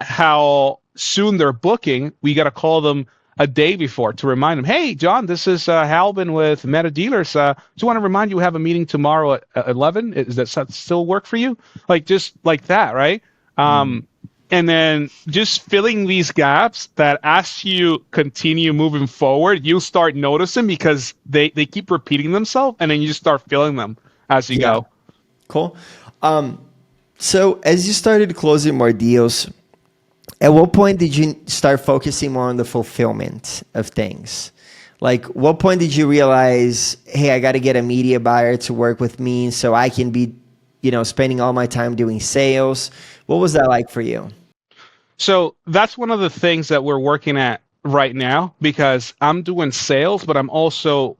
how soon they're booking. We gotta call them a day before to remind them, hey, John, this is Halbin with Meta Dealers. Just want to remind you we have a meeting tomorrow at 11. Does that still work for you? Like just like that, right? And then just filling these gaps that as you continue moving forward, you'll start noticing because they keep repeating themselves, and then you just start filling them as you go. Cool. So as you started closing more deals, at what point did you start focusing more on the fulfillment of things? Like, what point did you realize, hey, I got to get a media buyer to work with me so I can be, spending all my time doing sales? What was that like for you? So that's one of the things that we're working at right now because I'm doing sales, but I'm also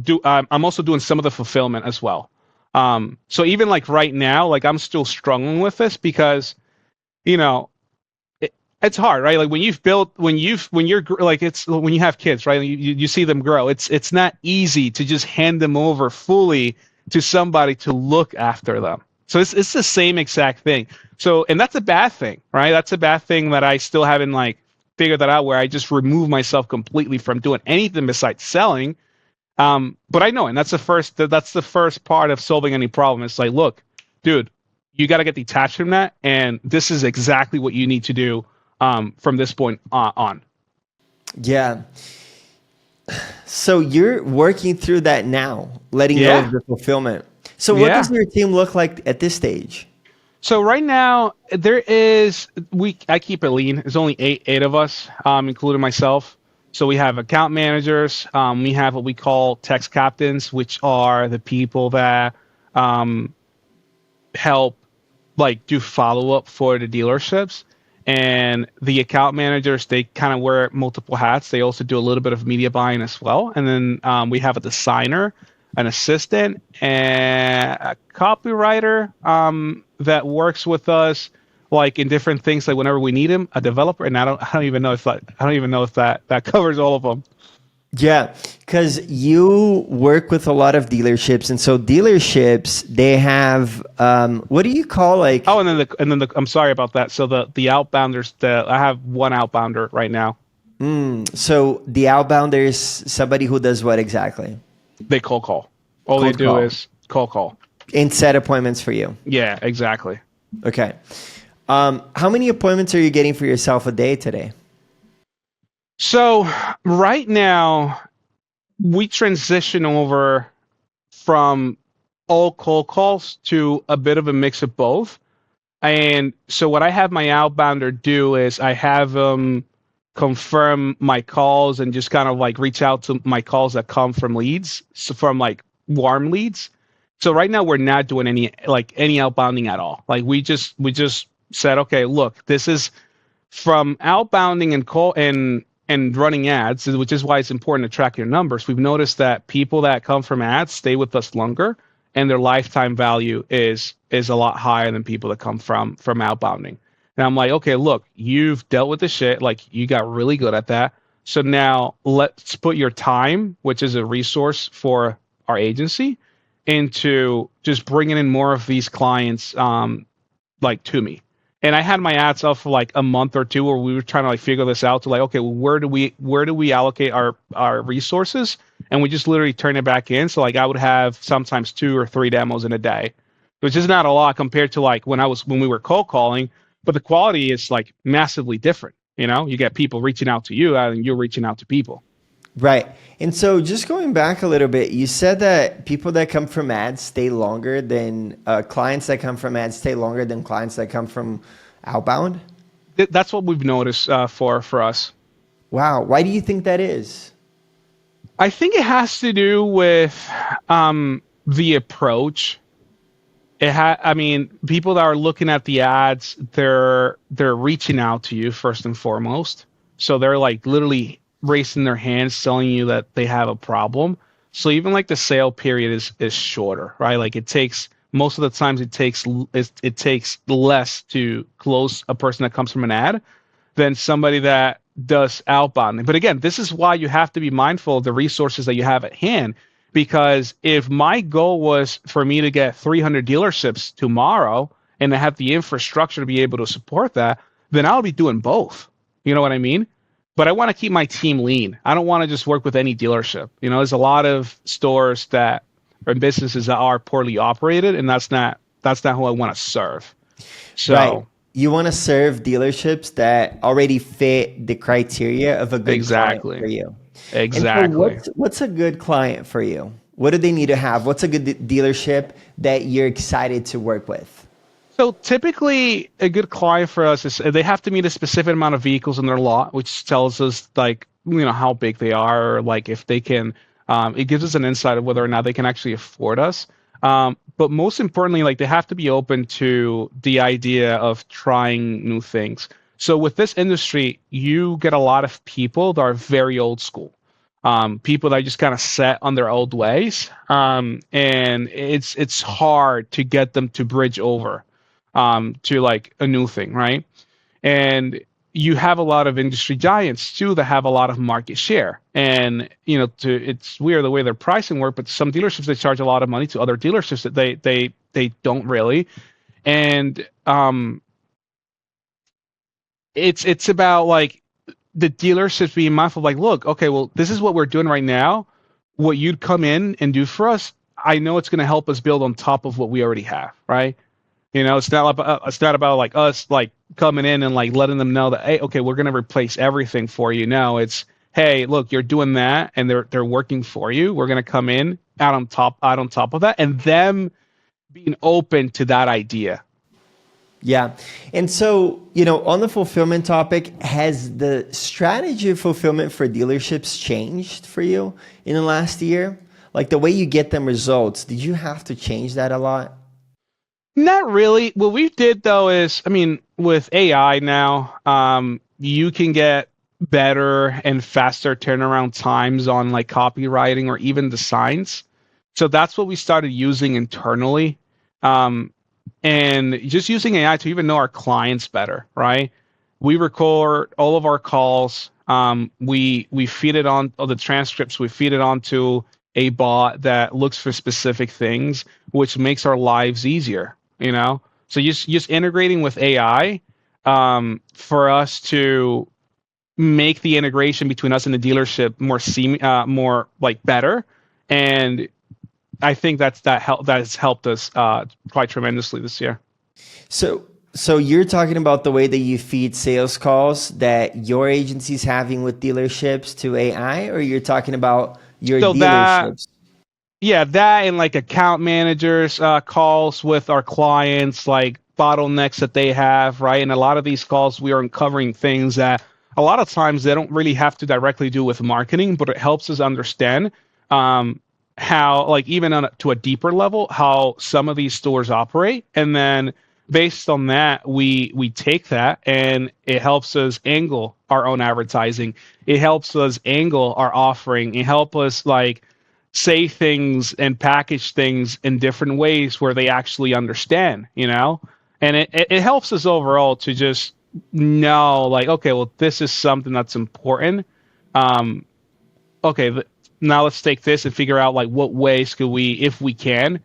doing some of the fulfillment as well. So even like right now, like I'm still struggling with this because, you know, it's hard, right? Like when you have kids, right? You see them grow. It's not easy to just hand them over fully to somebody to look after them. So it's the same exact thing. So, and that's a bad thing, right? That's a bad thing that I still haven't like figured that out where I just remove myself completely from doing anything besides selling. But I know, and that's the first part of solving any problem. It's like, look, dude, you got to get detached from that, and this is exactly what you need to do from this point on. Yeah. So you're working through that now, letting go of Yeah, the fulfillment. So what yeah. does your team look like at this stage? So right now I keep it lean. There's only eight of us, including myself. So we have account managers. We have what we call text captains, which are the people that help like do follow up for the dealerships. And the account managers, they kind of wear multiple hats. They also do a little bit of media buying as well. And then we have a designer, an assistant, and a copywriter that works with us like in different things, like whenever we need him, a developer. And I don't even know if that covers all of them. Yeah, because you work with a lot of dealerships, and so dealerships they have what do you call like? Oh, and then I'm sorry about that. So the outbounders, I have one outbounder right now. So the outbounder is somebody who does what exactly? They cold call. All they Cold do call is cold call. and set appointments for you. Yeah, exactly. Okay. How many appointments are you getting for yourself a day today? So right now we transition over from all cold calls to a bit of a mix of both. And so what I have my outbounder do is I have them confirm my calls and just kind of like reach out to my calls that come from leads, so from like warm leads. So right now we're not doing any outbounding at all. Like we just said, okay, look, this is from outbounding and call and running ads, which is why it's important to track your numbers. We've noticed that people that come from ads stay with us longer, and their lifetime value is a lot higher than people that come from outbounding. And I'm like, okay, look, you've dealt with the shit, like you got really good at that. So now let's put your time, which is a resource for our agency, into just bringing in more of these clients, like to me. And I had my ads up for like a month or two where we were trying to like figure this out to like, okay, well, where do we allocate our resources? And we just literally turn it back in. So like I would have sometimes 2 or 3 demos in a day, which is not a lot compared to like when we were cold calling, but the quality is like massively different. You get people reaching out to you and you're reaching out to people. Right. And so just going back a little bit, you said that people that come from ads stay longer than clients that come from ads stay longer than clients that come from outbound. That's what we've noticed for us. Wow. Why do you think that is? I think it has to do with the approach. I mean, people that are looking at the ads, they're reaching out to you first and foremost. So they're like literally raising their hands, telling you that they have a problem. So even like the sale period is shorter, right? Like it takes most of the times it takes less to close a person that comes from an ad than somebody that does outbound. But again, this is why you have to be mindful of the resources that you have at hand. Because if my goal was for me to get 300 dealerships tomorrow and to have the infrastructure to be able to support that, then I'll be doing both. You know what I mean? But I want to keep my team lean. I don't want to just work with any dealership. You know, there's a lot of stores that or businesses that are poorly operated, and that's not who I want to serve. Right. So You want to serve dealerships that already fit the criteria of a good client for exactly, you. And so exactly. what's a good client for you? What do they need to have? What's a good dealership that you're excited to work with? So typically, a good client for us is they have to meet a specific amount of vehicles in their lot, which tells us like how big they are, or like if they can. It gives us an insight of whether or not they can actually afford us. But most importantly, like they have to be open to the idea of trying new things. So with this industry, you get a lot of people that are very old school. People that are just kind of set on their old ways, and it's hard to get them to bridge over to like a new thing, right? And you have a lot of industry giants too that have a lot of market share. And it's weird the way their pricing work, but some dealerships they charge a lot of money to other dealerships that they don't really. And it's about like the dealerships being mindful, like, look, okay, well, this is what we're doing right now. What you'd come in and do for us, I know it's going to help us build on top of what we already have, right? It's not about like us like coming in and like letting them know that hey, okay, we're gonna replace everything for you. No, it's hey, look, you're doing that and they're working for you. We're gonna come in out on top of that, and them being open to that idea. Yeah. And so, on the fulfillment topic, has the strategy of fulfillment for dealerships changed for you in the last year? Like the way you get them results, did you have to change that a lot? Not really. What we did though is, I mean, with AI now, you can get better and faster turnaround times on like copywriting or even designs. So that's what we started using internally. Um, and just using AI to even know our clients better, right? We record all of our calls. We feed it on all the transcripts. We feed it onto a bot that looks for specific things, which makes our lives easier. So just integrating with AI for us to make the integration between us and the dealership more like better, and I think that has helped us quite tremendously this year. So you're talking about the way that you feed sales calls that your agency's having with dealerships to AI, or you're talking about your So that dealerships? Yeah, that and like account managers calls with our clients, like bottlenecks that they have, right? And a lot of these calls, we are uncovering things that a lot of times they don't really have to directly do with marketing, but it helps us understand um, how, like, even to a deeper level, how some of these stores operate. And then based on that, we take that and it helps us angle our own advertising. It helps us angle our offering. It helps us like say things and package things in different ways where they actually understand. And it helps us overall to just know like, okay, well, this is something that's important. um okay, now let's take this and figure out like what ways could we, if we can,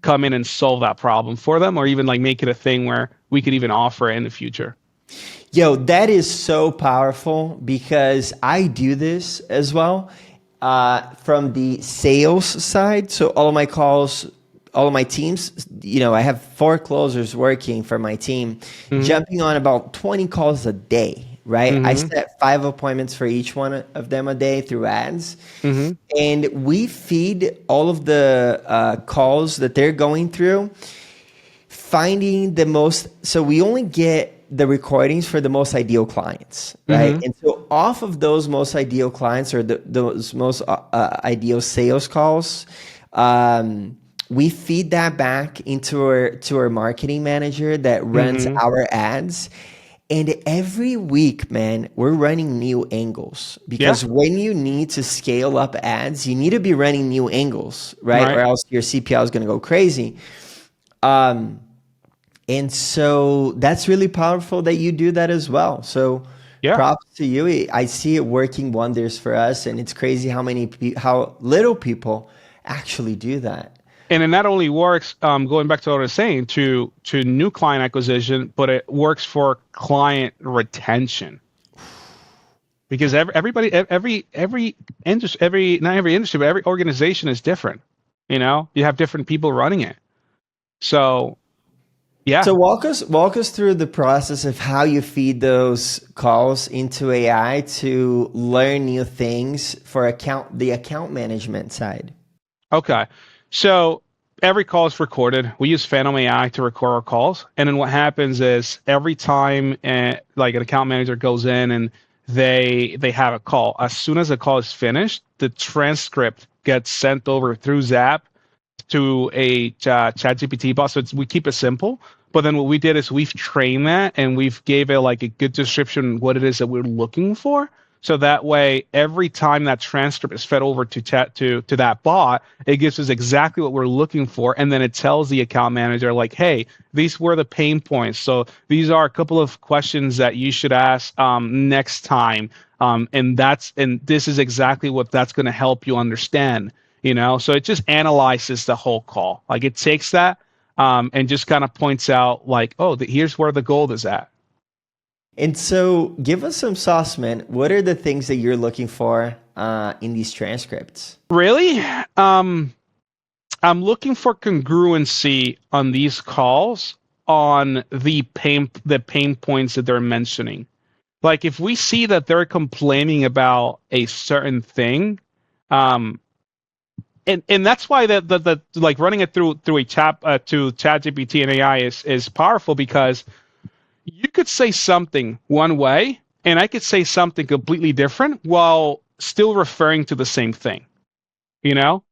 come in and solve that problem for them, or even like make it a thing where we could even offer it in the future. Yo, that is so powerful because I do this as well from the sales side. So all of my calls, all of my teams, I have 4 closers working for my team, Hmm. jumping on about 20 calls a day, right? I Hmm. set 5 appointments for each one of them a day through ads. Hmm. And we feed all of the calls that they're going through, finding the most. So we only get the recordings for the most ideal clients, right? Mm-hmm. And so off of those most ideal clients or those most ideal sales calls, we feed that back into our marketing manager that runs Mm-hmm. our ads. And every week, man, we're running new angles Yeah. because when you need to scale up ads, you need to be running new angles, right? Or Right. else your CPL is going to go crazy. Um, and so that's really powerful that you do that as well. So Yeah. props to you. I see it working wonders for us, and it's crazy how little people actually do that. And it not only works, going back to what I was saying, to new client acquisition, but it works for client retention. Because every industry, not every industry, but every organization is different. You have different people running it. So So yeah. walk us through the process of how you feed those calls into AI to learn new things for the account management side. Okay. So every call is recorded. We use Phantom AI to record our calls. And then what happens is every time like an account manager goes in and they have a call, as soon as the call is finished, the transcript gets sent over through Zap to a ChatGPT bot. So we keep it simple. But then what we did is we've trained that and we've gave it like a good description of what it is that we're looking for. So that way, every time that transcript is fed over to chat to that bot, it gives us exactly what we're looking for, and then it tells the account manager like, "Hey, these were the pain points. So these are a couple of questions that you should ask next time, and this is exactly what that's going to help you understand." So it just analyzes the whole call. Like it takes that and just kind of points out like, "Oh, here's where the gold is at." And so give us some sauce, man. What are the things that you're looking for in these transcripts? Really? I'm looking for congruency on these calls on the pain points that they're mentioning. Like if we see that they're complaining about a certain thing, um, and that's why the like running it through a chat to ChatGPT and AI is powerful because you could say something one way and I could say something completely different while still referring to the same thing. You know?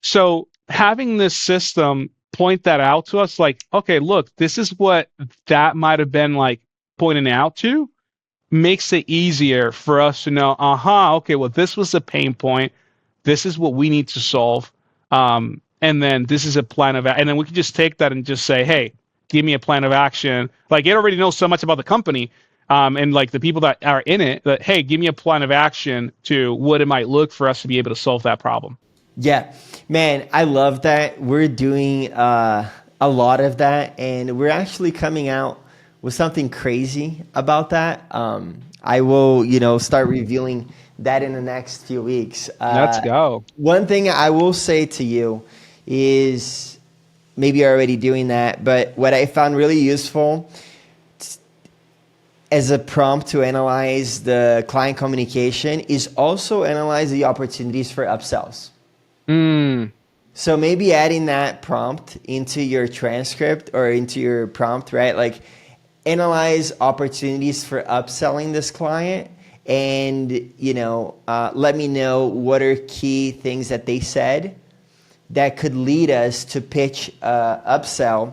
So having this system point that out to us, like, okay, look, this is what that might have been like pointing out to, makes it easier for us to know, okay, well, this was the pain point. This is what we need to solve. And then this is a plan of, and then we can just take that and just say, hey, give me a plan of action. Like it already knows so much about the company, and like the people that are in it that, hey, give me a plan of action to what it might look for us to be able to solve that problem. Yeah, man, I love that. We're doing a lot of that, and we're actually coming out with something crazy about that. I will, start revealing that in the next few weeks. Let's go. One thing I will say to you is maybe you're already doing that, but what I found really useful as a prompt to analyze the client communication is also analyze the opportunities for upsells. Mm, So maybe adding that prompt into your transcript or into your prompt, right? Like analyze opportunities for upselling this client and, let me know what are key things that they said that could lead us to pitch upsell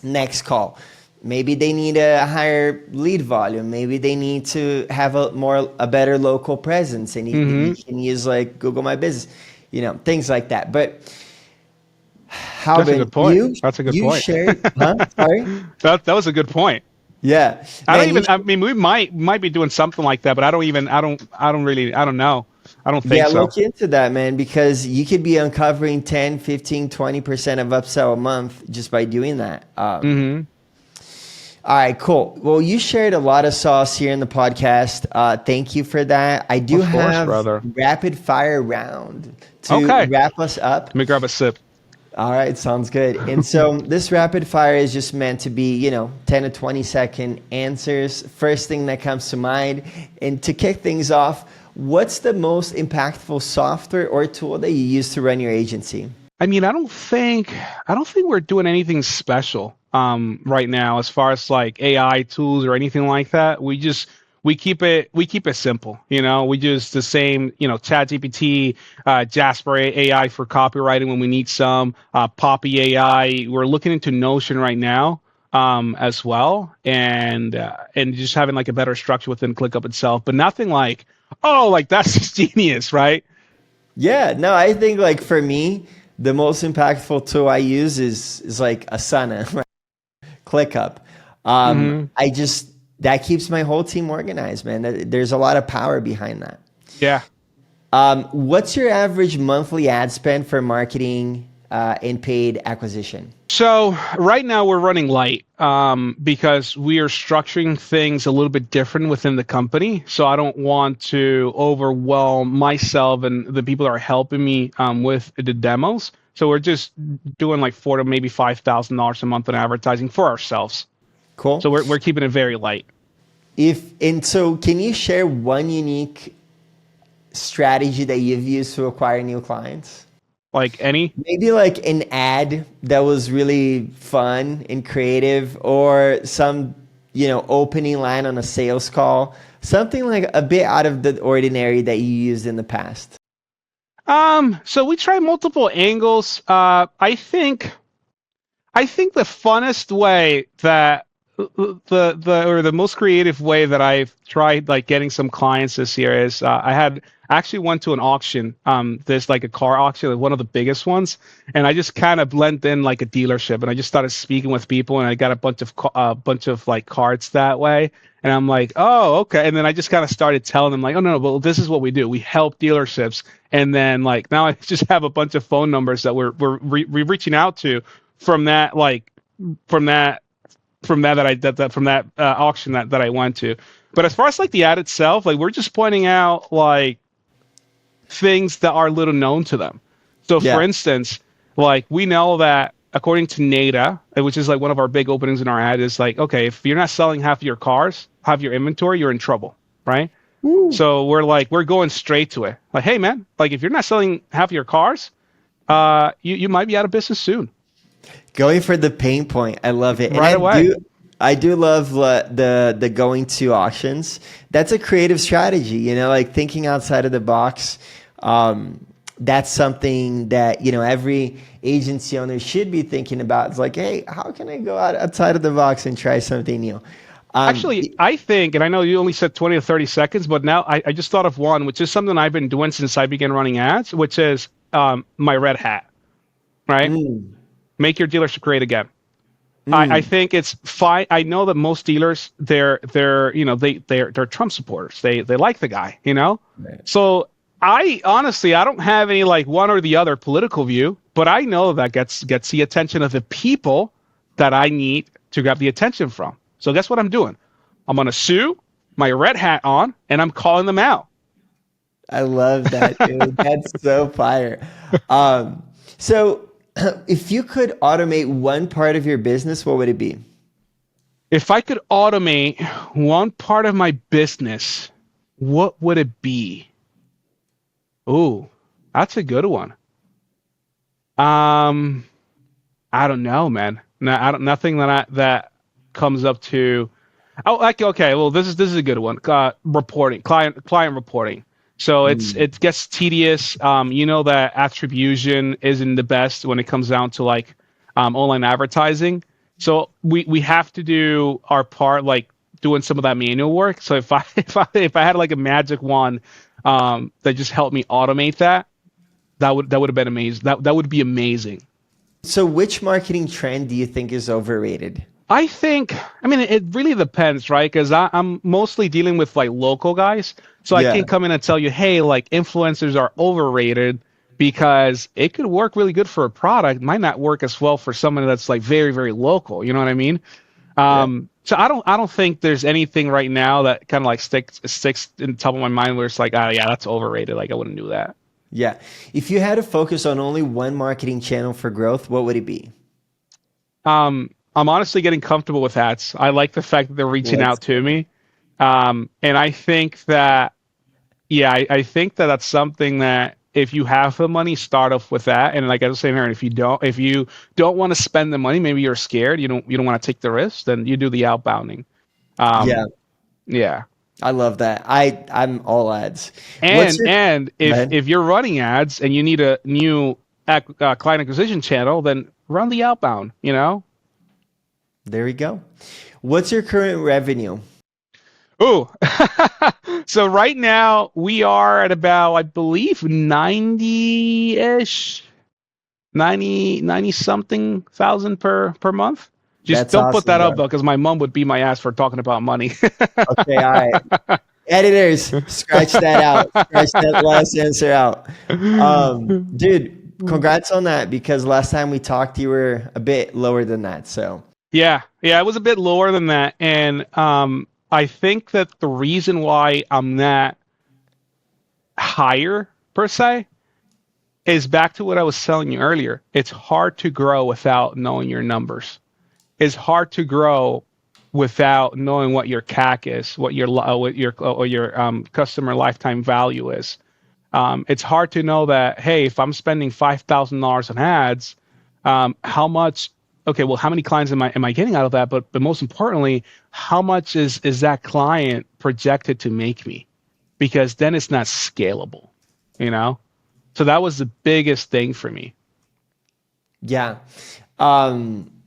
next call. Maybe they need a higher lead volume. Maybe they need to have a better local presence, and you hmm can use like Google My Business, things like that. But That's a Halbin, good point. That's a good you point. shared, huh? Sorry. That was a good point. Yeah, I don't man. even. I mean, we might be doing something like that, but I don't even. I don't really. I don't know. I don't think Yeah, so. look into that, man, because you could be uncovering 10, 15, 20% of upsell a month just by doing that. Hmm. All right, cool. Well, you shared a lot of sauce here in the podcast. Thank you for that. I do Of course, have brother. rapid fire round to Okay. wrap us up. Let me grab a sip. All right, sounds good. And so this rapid fire is just meant to be, 10 to 20-second answers. First thing that comes to mind. And to kick things off, what's the most impactful software or tool that you use to run your agency? I mean, I don't think we're doing anything special. right now as far as like AI tools or anything like that. We keep it simple. We just the same, ChatGPT, Jasper AI for copywriting when we need some, Poppy AI. We're looking into Notion right now, as well, and just having like a better structure within ClickUp itself, but nothing like, oh, like that's just genius, right? Yeah, no, I think like for me, the most impactful tool I use is like Asana, right? ClickUp. Hmm. I just that keeps my whole team organized, man. There's a lot of power behind that. Yeah. What's your average monthly ad spend for marketing and paid acquisition? So right now we're running light, because we are structuring things a little bit different within the company. So I don't want to overwhelm myself and the people that are helping me, with the demos. So we're just doing like four to maybe $5,000 a month in advertising for ourselves. So Cool. we're keeping it very light. If and so, can you share one unique strategy that you've used to acquire new clients? Like any. Maybe like an ad that was really fun and creative, or some, opening line on a sales call, something like a bit out of the ordinary that you used in the past. So we try multiple angles. I think the funnest way that the most creative way that I've tried like getting some clients this year is, I had actually went to an auction. There's like a car auction, like one of the biggest ones, and I just kind of blend in like a dealership, and I just started speaking with people, and I got a bunch of like cards that way, and I'm like, oh, okay, and then I just kind of started telling them like, oh no, well this is what we do. We help dealerships, and then like now I just have a bunch of phone numbers that we're reaching out to from that like from that from that auction that I went to. But as far as like the ad itself, like we're just pointing out like things that are little known to them. So for Yeah. instance, like we know that according to NADA, which is like one of our big openings in our ad, is like, okay, if you're not selling half your cars, half your inventory, you're in trouble, right? Woo. So we're going straight to it. Like, hey man, like if you're not selling half your cars, you might be out of business soon. Going for the pain point. I love it. And Right away. I do love the going to auctions. That's a creative strategy, like thinking outside of the box. That's something that, every agency owner should be thinking about. It's like, hey, how can I go outside of the box and try something new? Actually, I think, and I know you only said 20 to 30 seconds, but now I just thought of one, which is something I've been doing since I began running ads, which is, my red hat, right? Mm, Make your dealership great again. I mm, think it's fine. I know that most dealers, they're Trump supporters. They like the guy. right. So I don't have any like one or the other political view, but I know that gets the attention of the people that I need to grab the attention from. So guess what I'm doing? I'm gonna sue my red hat on, and I'm calling them out. I love that, dude. That's so fire. So, if you could automate one part of your business, what would it be? If I could automate one part of my business, what would it be? Ooh, that's a good one. Um, I don't know, man. No, I don't. Nothing that comes up to. Oh, like okay. Well, this is a good one. Reporting, client reporting. So Mm, it gets tedious. You know that attribution isn't the best when it comes down to like, online advertising. So we have to do our part, like doing some of that manual work. So if I if I had like a magic wand, that just helped me automate that, that would have been amazing. That would be amazing. So, which marketing trend do you think is overrated? I mean, it really depends, right? Because I'm mostly dealing with like local guys. So I Yeah, can't come in and tell you, hey, like influencers are overrated because it could work really good for a product, might not work as well for someone that's like very, very local. You know what I mean? yeah, So I don't think there's anything right now that kind of like sticks in the top of my mind where it's like, oh yeah, that's overrated. Like I wouldn't do that. yeah. If you had to focus on only one marketing channel for growth, what would it be? I'm honestly getting comfortable with ads. I like the fact that they're reaching Let's out to go. me. And I think that, yeah, I think that that's something that if you have the money, start off with that. And like I was saying earlier, if you don't want to spend the money, maybe you're scared, you don't want to take the risk, then you do the outbounding. Yeah, Um, yeah. I love that. I'm all ads. What's And your and Go if ahead. if you're running ads and you need a new client acquisition channel, then run the outbound. There we go. What's your current revenue? Ooh. So right now we are at about, I believe, 90-ish, 90 something thousand per month. Just That's don't put awesome, that up bro. though, because my mom would beat my ass for talking about money. Okay, all right. Editors, scratch that out. Scratch that last answer out. Dude, congrats on that because last time we talked, you were a bit lower than that. So, Yeah, it was a bit lower than that, and I think that the reason why I'm not higher per se is back to what I was telling you earlier. It's hard to grow without knowing your numbers. It's hard to grow without knowing what your CAC is, what your customer lifetime value is. It's hard to know that, hey, if I'm spending $5,000 on ads, how much? Okay, well, how many clients am I getting out of that? But most importantly, how much is that client projected to make me? Because then it's not scalable, you know. So that was the biggest thing for me. yeah.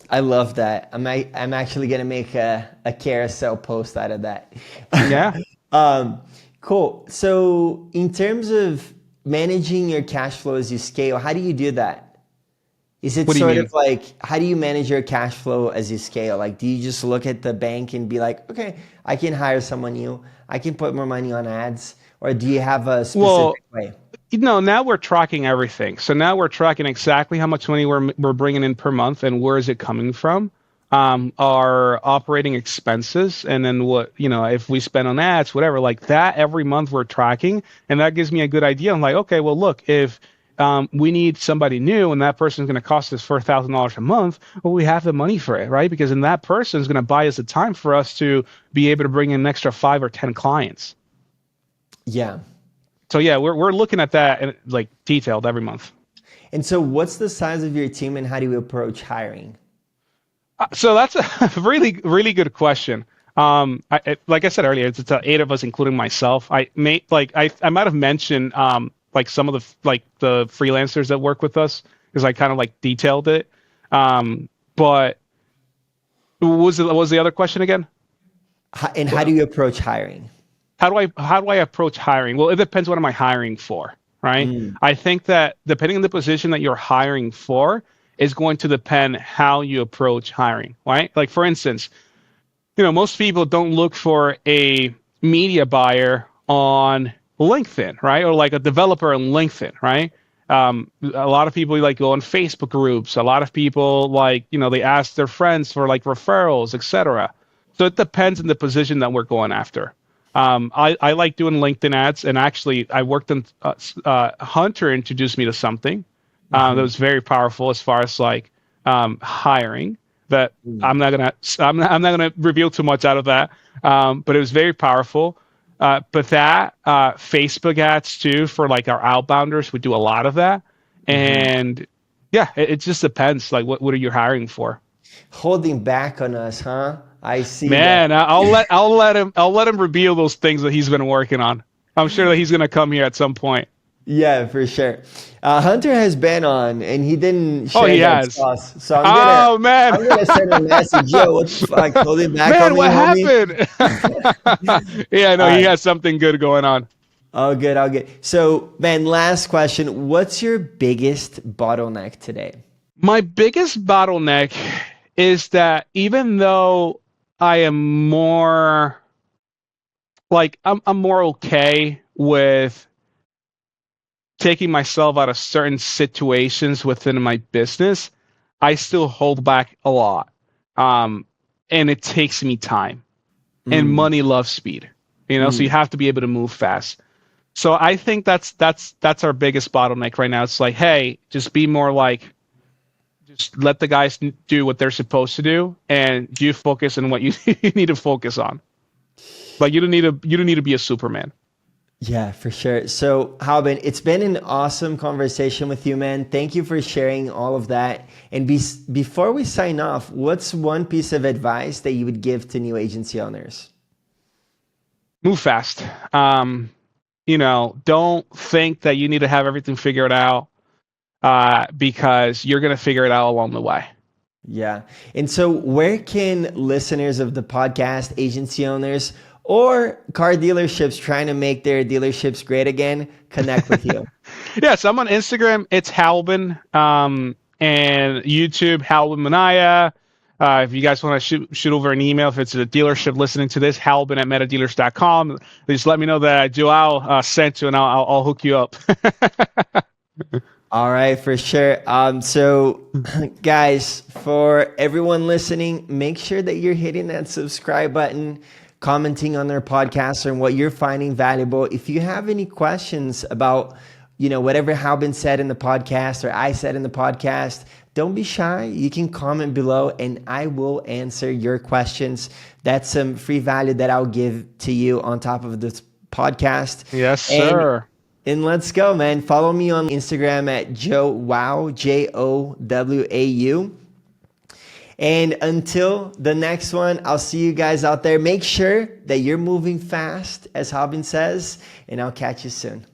I love that. I'm actually gonna make a carousel post out of that. Yeah. um, cool. So, in terms of managing your cash flow as you scale, how do you do that? Is it What do you sort of mean? like, how do you manage your cash flow as you scale? Like, do you just look at the bank and be like, okay, I can hire someone new, I can put more money on ads, or do you have a Well, specific way? now we're tracking everything. So now we're tracking exactly how much money we're bringing in per month and where is it coming from. Our operating expenses, and then if we spend on ads, whatever, like that every month we're tracking, and that gives me a good idea. I'm like, okay, well, look, if we need somebody new and that person's going to cost us $4,000 a month, well, we have the money for it, right? Because then that person is going to buy us the time for us to be able to bring in an extra 5 or 10 clients. Yeah. So yeah, we're looking at that and like detailed every month. And so, what's the size of your team and how do you approach hiring? So that's a really really good question. Like I said earlier, it's 8 of us, including myself. I might have mentioned like some of the freelancers that work with us because I kind of like detailed it. But what was the other question again? And how do you approach hiring? How do I approach hiring? Well, it depends what am I hiring for, right? Mm, I think that depending on the position that you're hiring for is going to depend how you approach hiring, right? Like for instance, most people don't look for a media buyer on LinkedIn, right? Or like a developer on LinkedIn, right? A lot of people like go on Facebook groups. A lot of people they ask their friends for like referrals, etc. So it depends on the position that we're going after. I like doing LinkedIn ads, and actually, I worked on Hunter introduced me to something that mhm, was very powerful as far as like hiring. That mm, I'm not gonna reveal too much out of that, but it was very powerful. But that Facebook ads too for like our outbounders, we do a lot of that, mhm. and yeah, it just depends. Like, what are you hiring for? Holding back on us, huh? I see that. Man, I'll let him reveal those things that he's been working on. I'm sure that he's gonna come here at some point. Yeah, for sure. Hunter has been on, and he didn't Oh, share he that has. sauce. So I'm gonna, Oh man, I'm gonna send a message. Yo, what the fuck? Holding back on man, me, what homie. happened? Yeah, no, All he right. has something good going on. All good. All good. So, man, last question. What's your biggest bottleneck today? My biggest bottleneck is that even though I am more like I'm more okay with taking myself out of certain situations within my business, I still hold back a lot. Um, and it takes me time. And Mm, money loves speed. So you mm. have to be able to move fast. So I think that's our biggest bottleneck right now. It's like, hey, just be more like, just let the guys do what they're supposed to do, and you focus on what you, you need to focus on. Like you don't need to be a Superman. Yeah, for sure. So, Halbin, it's been an awesome conversation with you, man. Thank you for sharing all of that. And before we sign off, what's one piece of advice that you would give to new agency owners? Move fast. Don't think that you need to have everything figured out because you're going to figure it out along the way. Yeah. And so, where can listeners of the podcast, agency owners, or car dealerships trying to make their dealerships great again, connect with you? Yes, I'm on Instagram. It's Halbin, and YouTube, Halbin Minaya. If you guys want to shoot over an email, if it's a dealership listening to this, Halbin at metadealers.com. Just let me know that Joao sent you, and I'll hook you up. All right, for sure. So, guys, for everyone listening, make sure that you're hitting that subscribe button, commenting on their podcast and what you're finding valuable. If you have any questions about, whatever Halbin said in the podcast or I said in the podcast, don't be shy. You can comment below and I will answer your questions. That's some free value that I'll give to you on top of this podcast. Yes, And sir. and let's go, man. Follow me on Instagram at Joao, Jowau. And until the next one, I'll see you guys out there. Make sure that you're moving fast, as Halbin says, and I'll catch you soon.